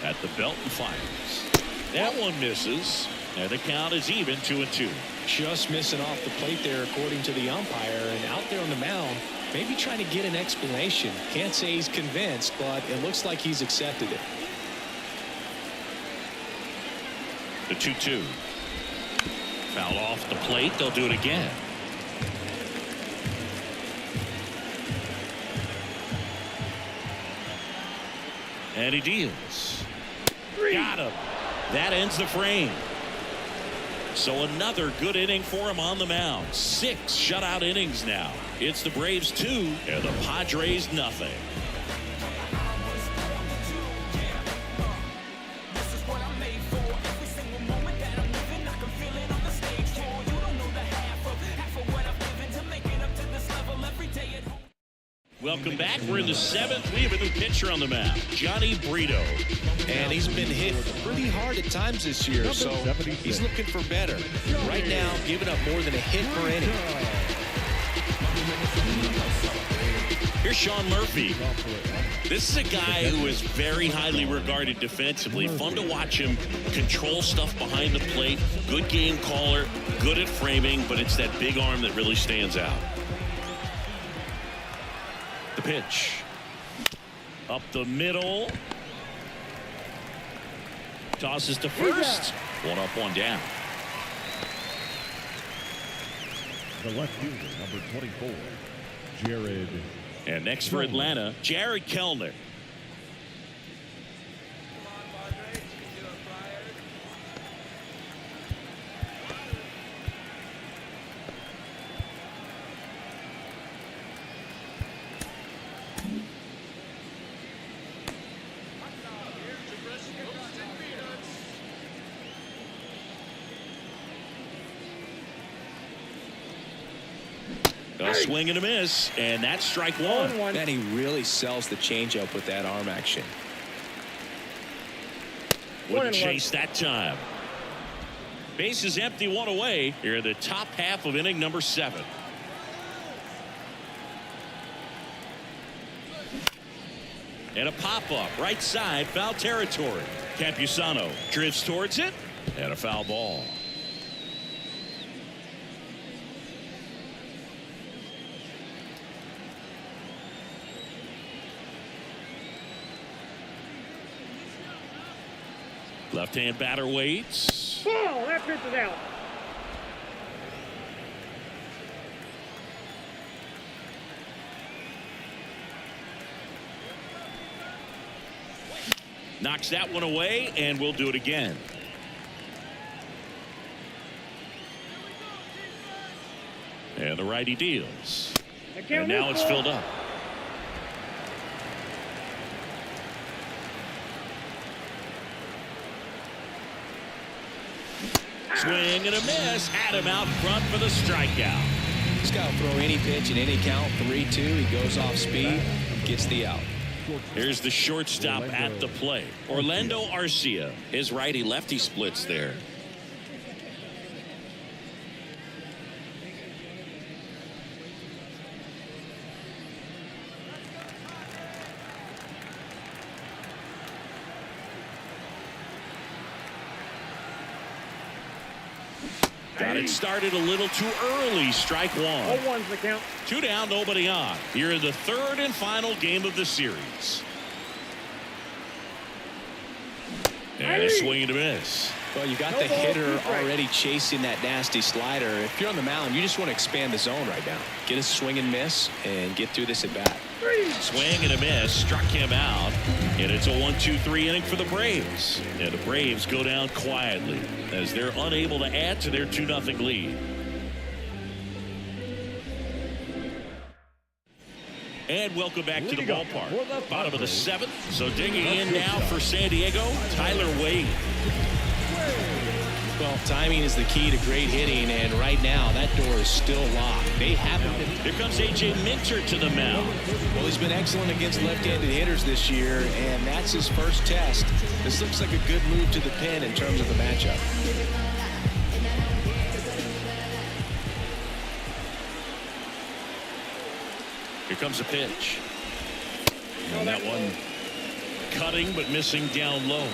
At the belt and fires. That one misses, and the count is even 2-2. Just missing off the plate there according to the umpire, and out there on the mound maybe trying to get an explanation. Can't say he's convinced, but it looks like he's accepted it. The 2-2. Foul off the plate. They'll do it again. And he deals. Got him. That ends the frame. So another good inning for him on the mound. 6 shutout innings now. It's the Braves 2 and the Padres nothing. Welcome back. We're in the 7th. We have a new pitcher on the mound, Johnny Brito. And he's been hit pretty hard at times this year, so he's looking for better. Right now, giving up more than a hit per inning. Here's Sean Murphy. This is a guy who is very highly regarded defensively. Fun to watch him control stuff behind the plate. Good game caller, good at framing, but it's that big arm that really stands out. The pitch. Up the middle. Tosses to first. One up, one down. The left fielder, number 24, Jared. And next for Atlanta, Jared Kellner. A swing and a miss, and that's strike one. And he really sells the changeup with that arm action. Wouldn't chase that time. Base is empty, one away here in the top half of inning number 7. And a pop-up right side, foul territory. Campusano drifts towards it, and a foul ball. Left-hand batter waits. Ball. That pitch is out. Knocks that one away, and we'll do it again. And the righty deals. And now it's filled up. Swing and a miss. Had him out front for the strikeout. This guy will throw any pitch in any count. 3-2. He goes off speed, gets the out. Here's the shortstop at the plate. Orlando Arcia. His righty-lefty splits there. Got it started a little too early. Strike one. 0-1's the count. 2 down, nobody on. Here in the third and final game of the series. And a swing and a miss. Well, you got the hitter already chasing that nasty slider. If you're on the mound, you just want to expand the zone right now. Get a swing and miss and get through this at bat. Swing and a miss. Struck him out. And it's a 1-2-3 inning for the Braves. And the Braves go down quietly as they're unable to add to their 2-0 lead. And welcome back to the ballpark. Bottom of the 7th. So digging in now for San Diego, Tyler Wade. Well, timing is the key to great hitting, and right now that door is still locked. They haven't been. Here comes A.J. Minter to the mound. Well, he's been excellent against left-handed hitters this year, and that's his first test. This looks like a good move to the pin in terms of the matchup. Here comes a pitch. And that one cutting but missing down low.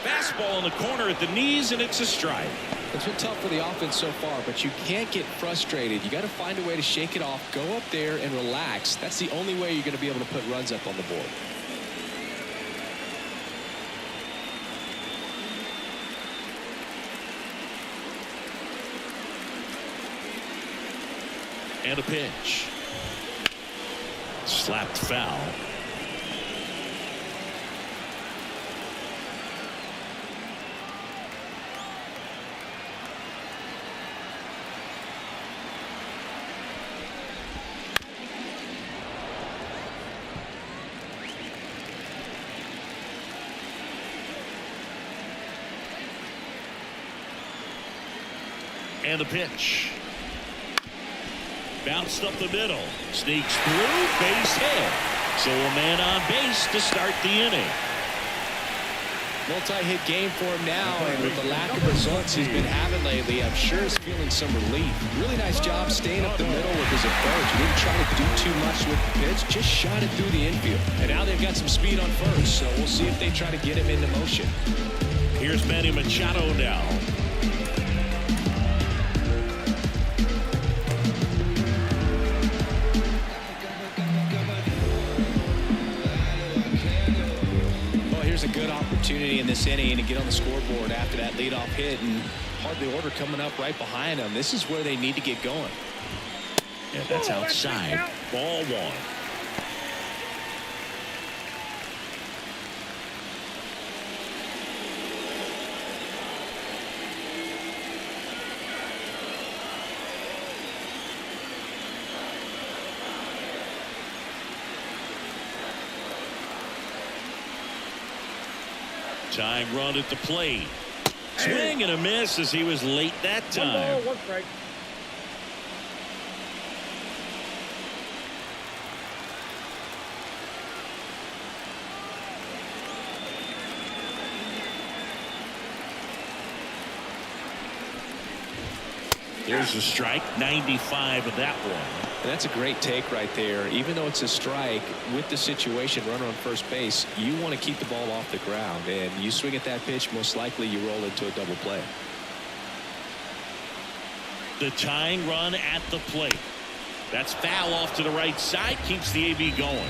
Fastball in the corner at the knees, and it's a strike. It's been tough for the offense so far, but you can't get frustrated. You got to find a way to shake it off, go up there and relax. That's the only way you're going to be able to put runs up on the board. And a pitch. Slapped foul. And the pitch. Bounced up the middle. Sneaks through. Base hit. So a man on base to start the inning. Multi-hit game for him now, and with the lack of results he's been having lately, I'm sure he's feeling some relief. Really nice job staying up the middle with his approach. He didn't try to do too much with the pitch, just shot it through the infield. And now they've got some speed on first, so we'll see if they try to get him into motion. Here's Manny Machado now. opportunity in this inning to get on the scoreboard after that leadoff hit, and hardly order coming up right behind them. This is where they need to get going. Yeah, that's outside. Ball one. Tying run at the plate. Swing and a miss as he was late that time. 1 ball, 1 strike. There's a strike. 95 of that one. And that's a great take right there. Even though it's a strike, with the situation, runner on first base, you want to keep the ball off the ground, and you swing at that pitch, most likely you roll into a double play. The tying run at the plate. That's foul off to the right side. Keeps the AB going.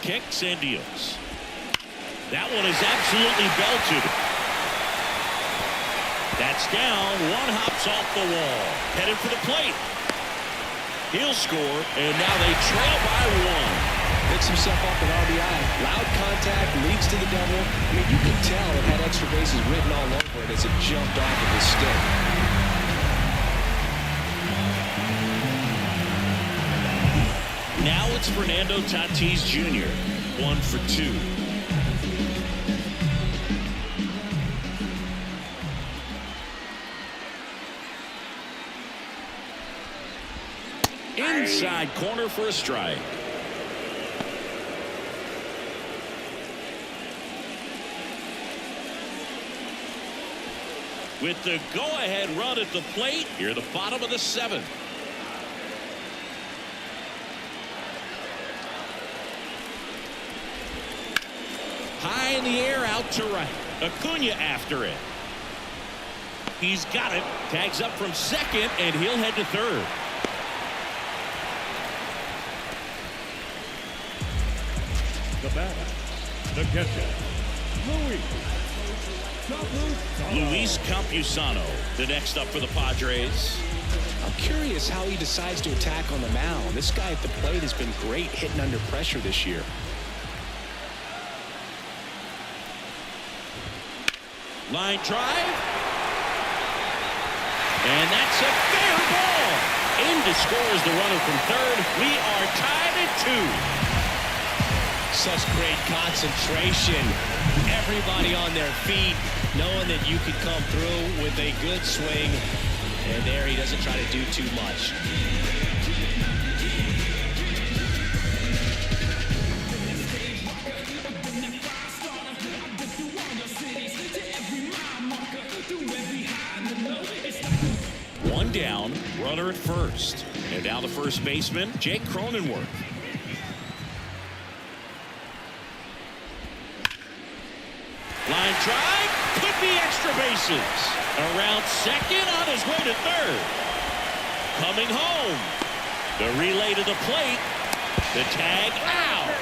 Kicks and deals. That one is absolutely belted. That's down. One hops off the wall. Headed for the plate. He'll score, and now they trail by 1. Picks himself off an RBI. Loud contact, leads to the double. I mean, you can tell it had extra bases written all over it as it jumped off of his stick. Now it's Fernando Tatis Jr. 1 for 2. Inside corner for a strike. With the go-ahead run at the plate, here the bottom of the 7th. High in the air, out to right. Acuna after it. He's got it. Tags up from second, and he'll head to third. The batter, the catcher, Luis Campusano, the next up for the Padres. I'm curious how he decides to attack on the mound. This guy at the plate has been great hitting under pressure this year. Line drive. And that's a fair ball. In to score is the runner from third. We are tied at 2. Such great concentration. Everybody on their feet, knowing that you could come through with a good swing. And there he doesn't try to do too much. One down, runner at first. And now the first baseman, Jake Cronenworth. Line drive, could be extra bases. Around second, on his way to third. Coming home. The relay to the plate. The tag out.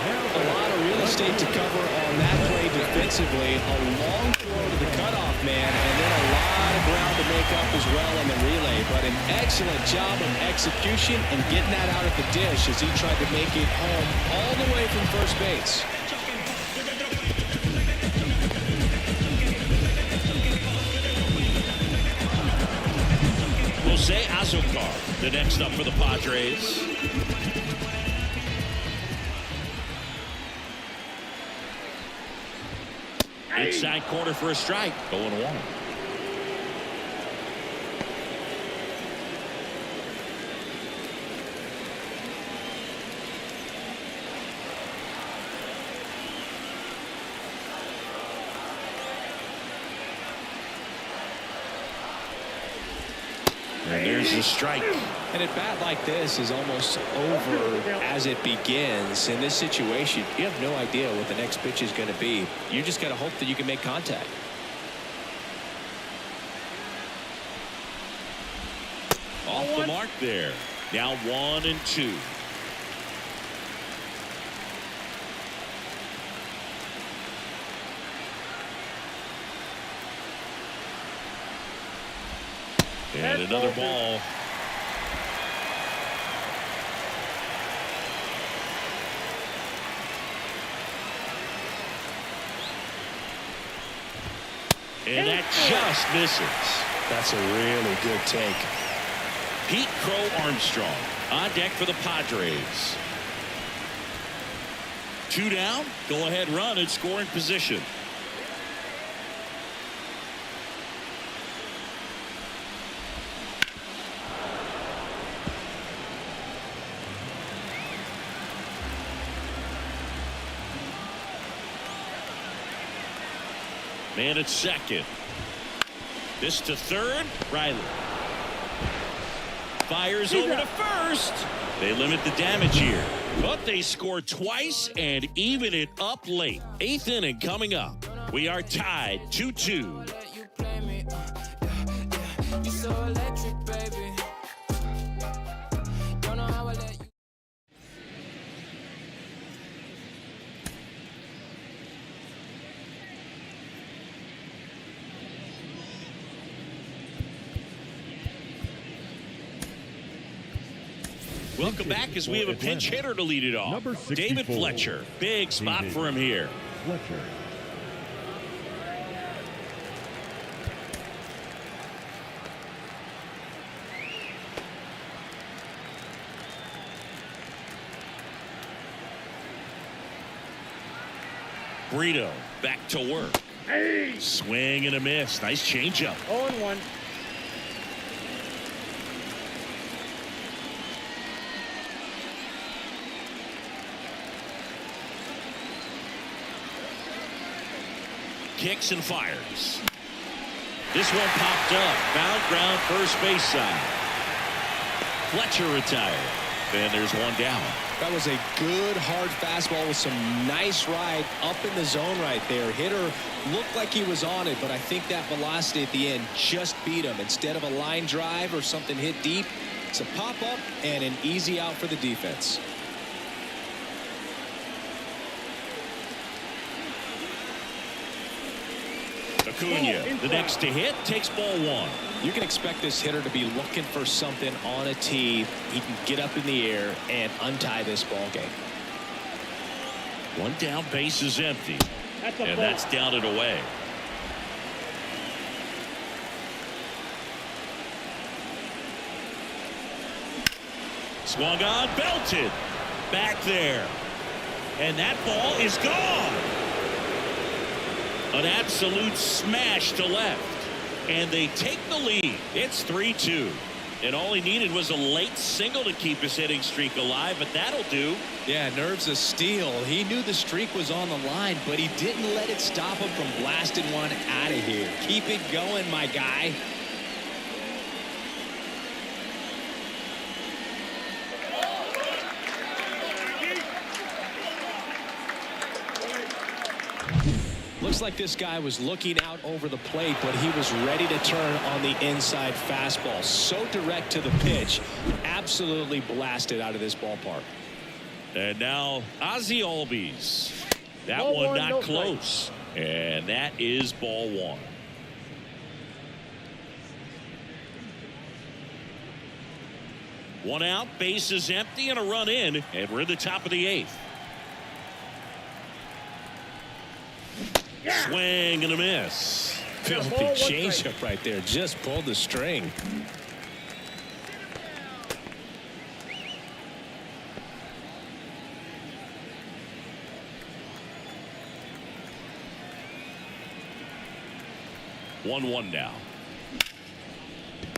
A lot of real estate to cover on that play defensively. A long throw to the cutoff man, and then a lot of ground to make up as well on the relay. But an excellent job of execution and getting that out at the dish as he tried to make it home all the way from first base. Jose Azocar, the next up for the Padres. Inside corner for a strike. 0-1. And there's the strike. And a bat like this is almost over as it begins. In this situation, you have no idea what the next pitch is going to be. You just got to hope that you can make contact. Off the mark mark there. Now 1-2. And another ball. And that just misses. That's a really good take. Pete Crow Armstrong on deck for the Padres. 2 down. Go ahead run in scoring position. Man at second. This to third. Riley fires over to first. They limit the damage here, but they score twice and even it up late. 8th inning coming up. We are tied 2-2. Welcome back as we have a pinch hitter to lead it off. Number 64. David Fletcher. Big spot for him here. Fletcher. Brito back to work. Hey. Swing and a miss. Nice changeup. 0-1. Kicks and fires. This one popped up. Found ground first base side. Fletcher retired. And there's one down. That was a good hard fastball with some nice ride up in the zone right there. Hitter looked like he was on it, but I think that velocity at the end just beat him. Instead of a line drive or something hit deep, it's a pop up and an easy out for the defense. Acuna, the next to hit, takes ball 1. You can expect this hitter to be looking for something on a tee. He can get up in the air and untie this ball game. 1 down, base is empty. And that's down and away. Swung on, belted. Back there. And that ball is gone. An absolute smash to left. And they take the lead. It's 3-2. And all he needed was a late single to keep his hitting streak alive, but that'll do. Yeah, nerves of steel. He knew the streak was on the line, but he didn't let it stop him from blasting one out of here. Keep it going, my guy. Looks like this guy was looking out over the plate, but he was ready to turn on the inside fastball. So direct to the pitch. Absolutely blasted out of this ballpark. And now Ozzie Albies. That Ball one one, not no close. And that is ball 1. One out, base is empty, and a run in, and we're in the top of the 8th. Swing and a miss. Filthy ball, one changeup right there. Just pulled the string. One now.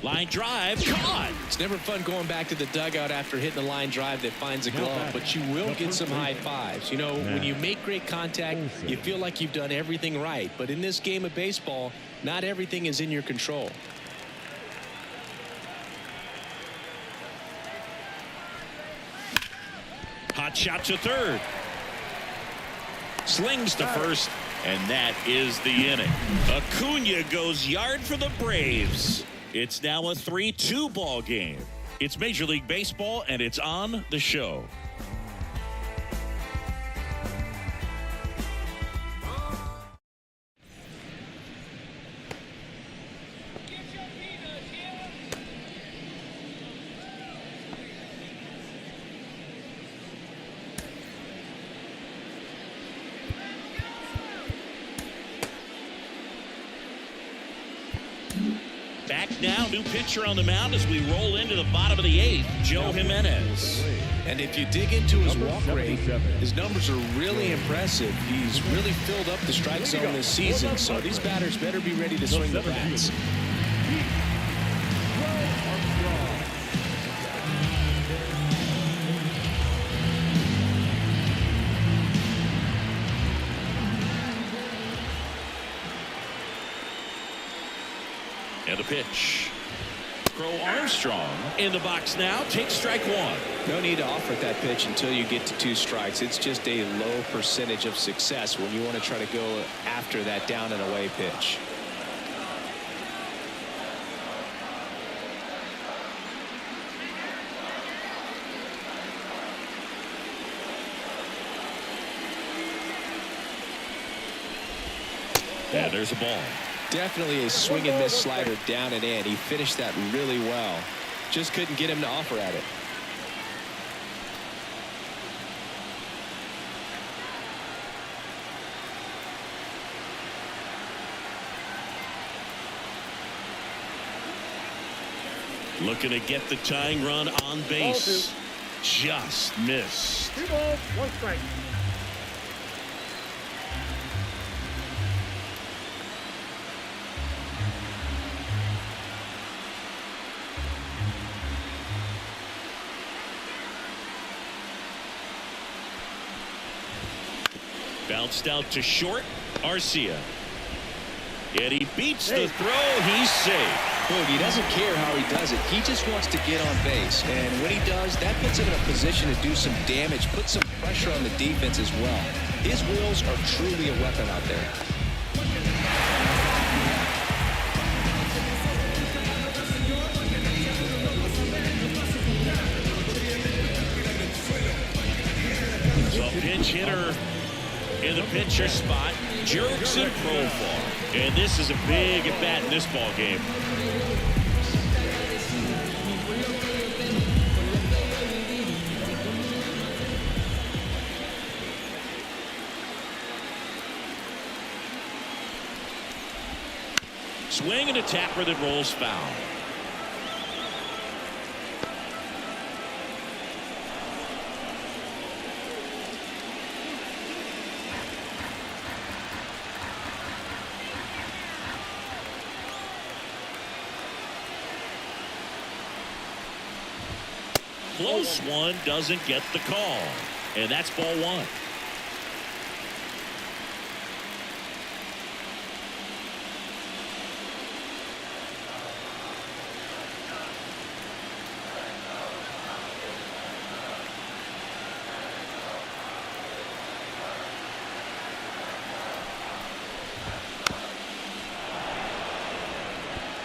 Line drive, caught. It's never fun going back to the dugout after hitting a line drive that finds a glove, but you will get some high fives. You know, when you make great contact, you feel like you've done everything right. But in this game of baseball, not everything is in your control. Hot shot to third. Slings to first, and that is the inning. Acuna goes yard for the Braves. It's now a 3-2 ball game. It's Major League Baseball, and it's on the show. Back now, new pitcher on the mound as we roll into the bottom of the 8th, Joe Jimenez. And if you dig into his walk rate, his numbers are really impressive. He's really filled up the strike zone this season, so these batters better be ready to swing the bats. And the pitch. Crow Armstrong in the box now. Takes strike 1. No need to offer that pitch until you get to 2 strikes. It's just a low percentage of success when you want to try to go after that down and away pitch. And there's a ball. Definitely a swing and miss slider down and in. He finished that really well. Just couldn't get him to offer at it. Looking to get the tying run on base. Just missed. 2 balls, 1 strike. Bounced out to short. Arcia. And he beats the throw. He's safe. Look, he doesn't care how he does it. He just wants to get on base. And when he does, that puts him in a position to do some damage, put some pressure on the defense as well. His wheels are truly a weapon out there. So pinch hitter in the pitcher spot. Jurickson Profar. And this is a big at bat in this ball game. Swing and a tapper that rolls foul. Close one, doesn't get the call. And that's ball 1.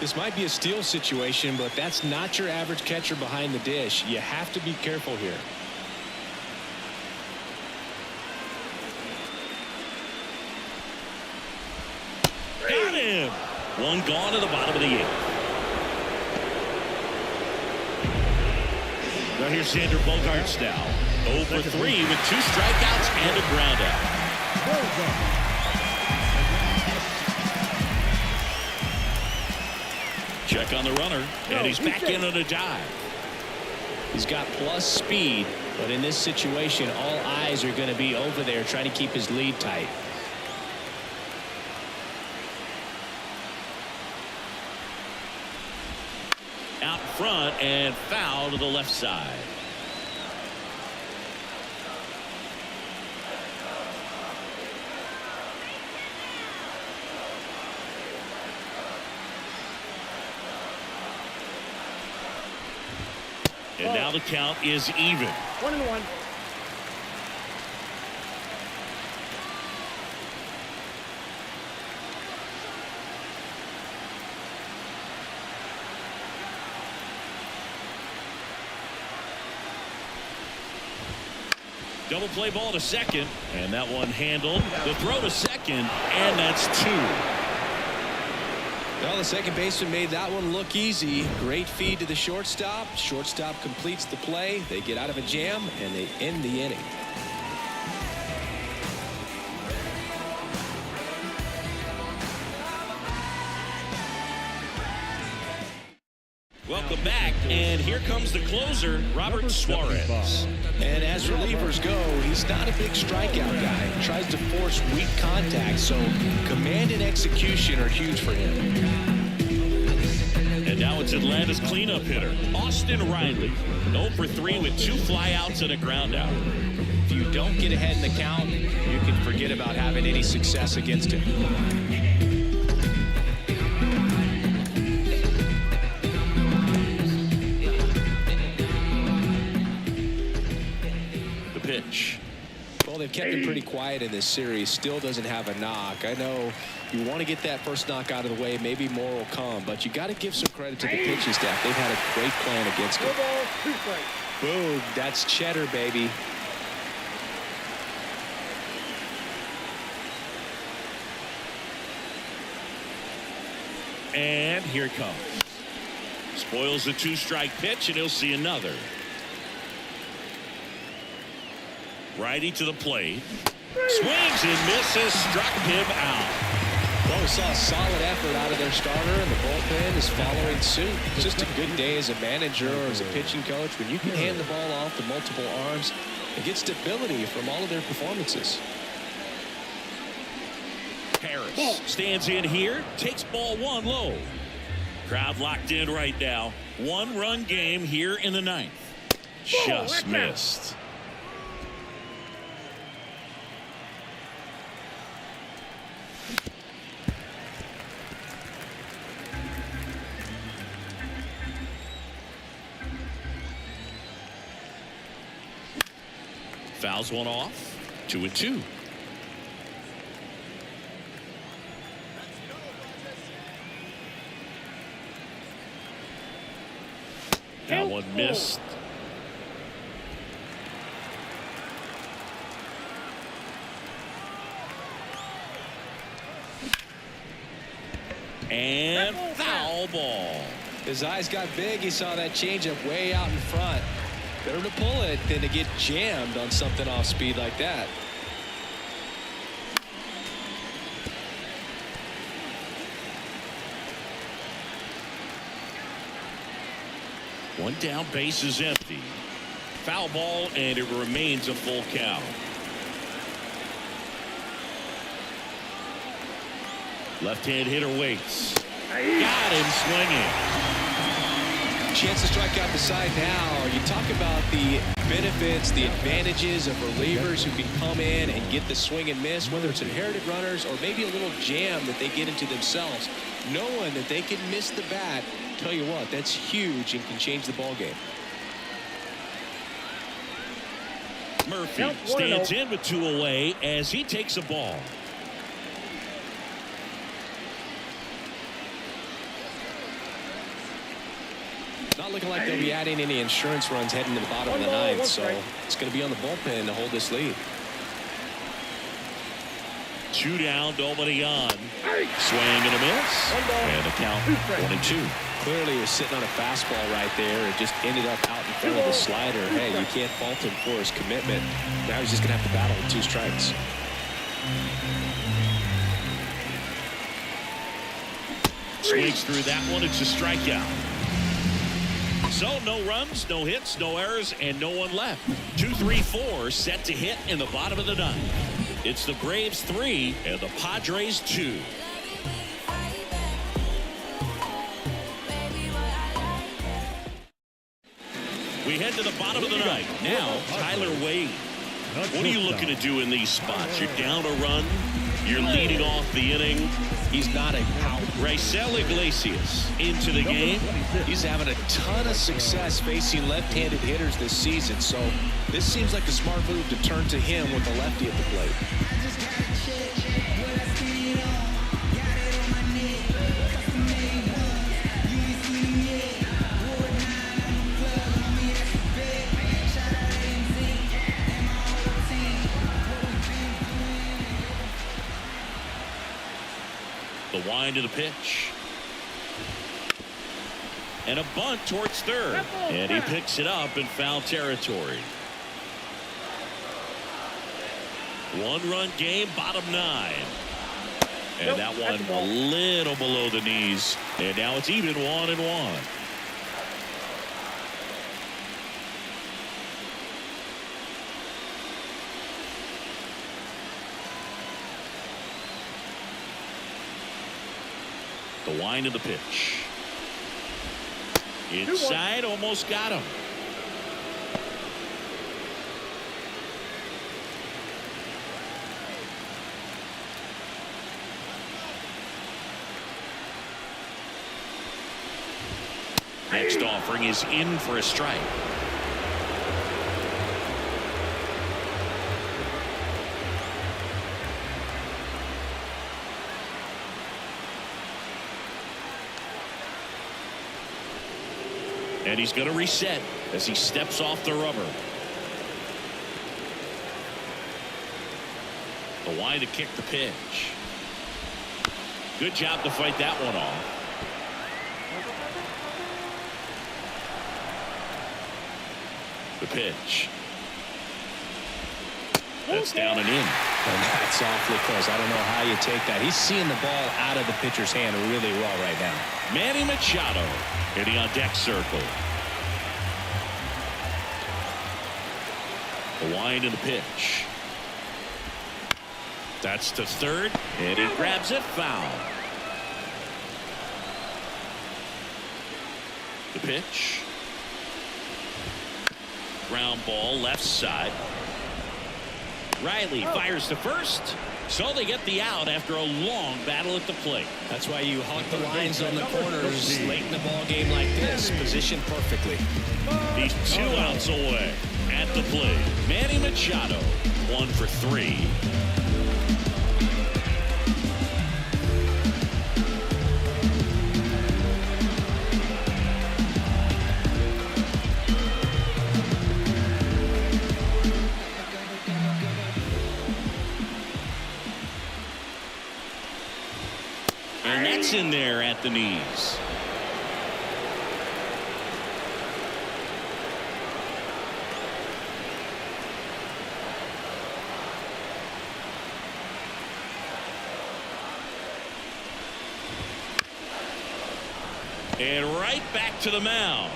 This might be a steal situation, but that's not your average catcher behind the dish. You have to be careful here. Got him. One gone to the bottom of the 8th. Now here's Xander Bogaerts now. 0 for 3 with 2 strikeouts and a ground out. Check on the runner, and he's back in on a dive. He's got plus speed, but in this situation, all eyes are going to be over there trying to keep his lead tight. Out front and foul to the left side. And now the count is even. 1-1. Double play ball to second, and that one handled. The throw to second, and that's 2. Well, the second baseman made that one look easy. Great feed to the shortstop. Shortstop completes the play. They get out of a jam, and they end the inning. Welcome back, and here comes the closer, Robert Suarez. And as relievers go, he's not a big strikeout guy. He tries to force weak contact, so command and execution are huge for him. And now it's Atlanta's cleanup hitter, Austin Riley. 0 for 3 with 2 flyouts and a ground out. If you don't get ahead in the count, you can forget about having any success against him. Pitch. Well, they've kept him pretty quiet in this series. Still doesn't have a knock. I know you want to get that first knock out of the way. Maybe more will come, but you got to give some credit to the pitching staff. They've had a great plan against him. Boom. That's cheddar, baby. And here it comes. Spoils the 2-strike pitch, and he'll see another. Righty to the plate. Swings and misses. Struck him out. Well, we saw a solid effort out of their starter, and the bullpen is following suit. It's just a good day as a manager or as a pitching coach when you can hand the ball off to multiple arms and get stability from all of their performances. Harris stands in here, takes ball 1 low. Crowd locked in right now. 1-run game here in the 9th. Just missed. Fouls one off. 2-2. That one missed. And foul ball. His eyes got big. He saw that changeup way out in front. Better to pull it than to get jammed on something off speed like that. One down, base is empty. Foul ball, and it remains a full count. Left-hand hitter waits. Got him swinging. Chance to strike out the side now. You talk about the benefits, the advantages of relievers who can come in and get the swing and miss, whether it's inherited runners or maybe a little jam that they get into themselves. Knowing that they can miss the bat, tell you what, that's huge and can change the ball game. Murphy stands in with 2 away as he takes a ball. Not looking like they'll be adding any insurance runs heading to the bottom of the 9th, so it's going to be on the bullpen to hold this lead. 2 down, nobody on. Swing and a miss. And a count 1-2. Clearly he was sitting on a fastball right there and just ended up out in front of the slider. Hey, you can't fault him for his commitment. Now he's just going to have to battle with 2 strikes. Swings through that one. It's a strikeout. So no runs, no hits, no errors, and no one left. 2-3-4 set to hit in the bottom of the 9th. It's the Braves 3 and the Padres 2. We head to the bottom of the 9th. Now, Tyler Wade. What are you looking to do in these spots? You're down a run. You're leading off the inning. He's not a power. Raisel Iglesias into the game. He's having a ton of success facing left-handed hitters this season, so this seems like a smart move to turn to him with a lefty at the plate. The wind of the pitch. And a bunt towards third. And he picks it up in foul territory. 1-run game, bottom 9. And that one a little below the knees. And now it's even 1-1. The wind of the pitch. Inside, almost got him. Next offering is in for a strike. And he's going to reset as he steps off the rubber. The wind to kick the pitch. Good job to fight that one off. The pitch. That's down and in. And that's awfully close. I don't know how you take that. He's seeing the ball out of the pitcher's hand really well right now. Manny Machado hitting on deck circle. The wind of the pitch. That's to third, and he grabs it foul. The pitch. Ground ball left side. Riley fires to first, so they get the out after a long battle at the plate. That's why you hawk the lines on the corners late in the ball game like this, positioned perfectly. He's 2 outs away at the plate. Manny Machado, 1 for 3. And that's in there at the knees. And right back to the mound.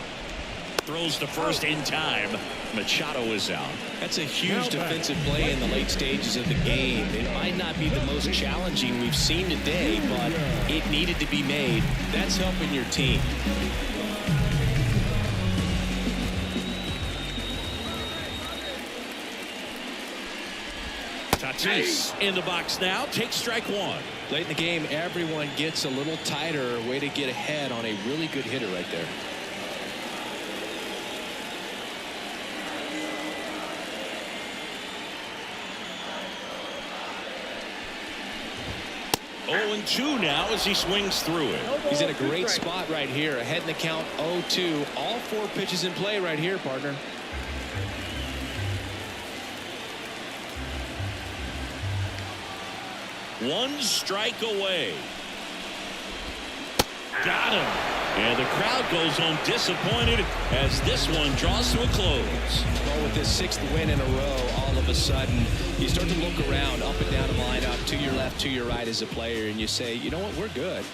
Throws to first in time. Machado is out. That's a huge defensive play in the late stages of the game. It might not be the most challenging we've seen today, but it needed to be made. That's helping your team. Tatis in the box now. Takes strike 1. Late in the game, everyone gets a little tighter. Way to get ahead on a really good hitter right there. Oh, 2 now as he swings through it. He's in a great spot right here. Ahead in the count 0-2. All 4 pitches in play right here, partner. One strike away. Got him. And the crowd goes home disappointed as this one draws to a close. Well, with this 6th win in a row, all of a sudden, you start to look around up and down the lineup, to your left, to your right as a player, and you say, you know what, we're good.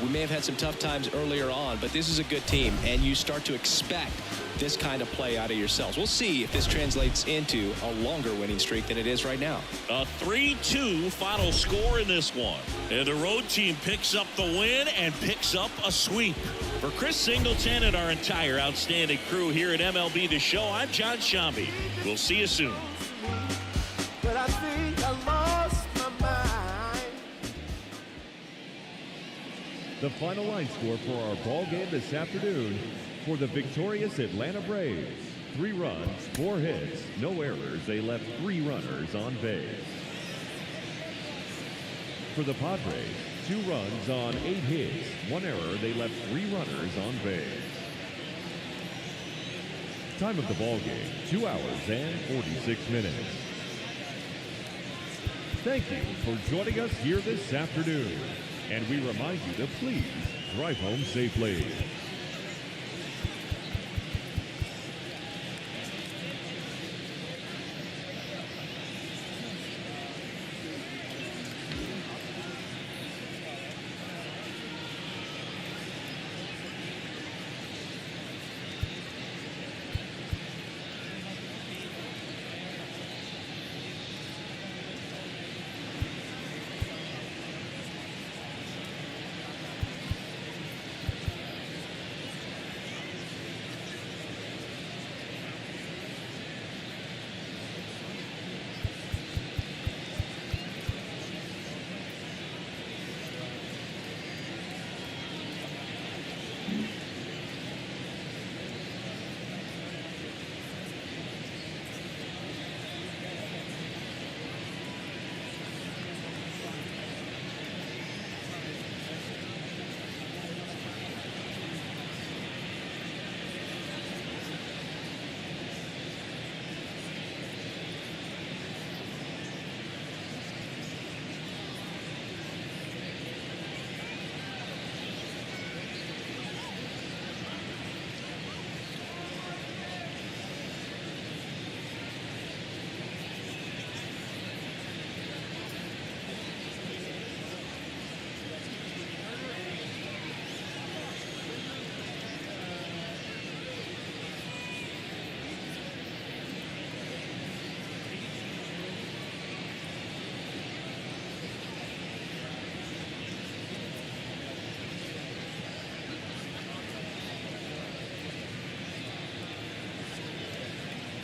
We may have had some tough times earlier on, but this is a good team, and you start to expect this kind of play out of yourselves. We'll see if this translates into a longer winning streak than it is right now. A 3-2 final score in this one. And the road team picks up the win and picks up a sweep. For Chris Singleton and our entire outstanding crew here at MLB The Show, I'm John Shambi. We'll see you soon. But I think I lost my mind. The final line score for our ball game this afternoon for the victorious Atlanta Braves. 3 runs, 4 hits, no errors. They left 3 runners on base. For the Padres, 2 runs on 8 hits, 1 error. They left 3 runners on base. Time of the ball game, 2 hours and 46 minutes. Thank you for joining us here this afternoon. And we remind you to please drive home safely.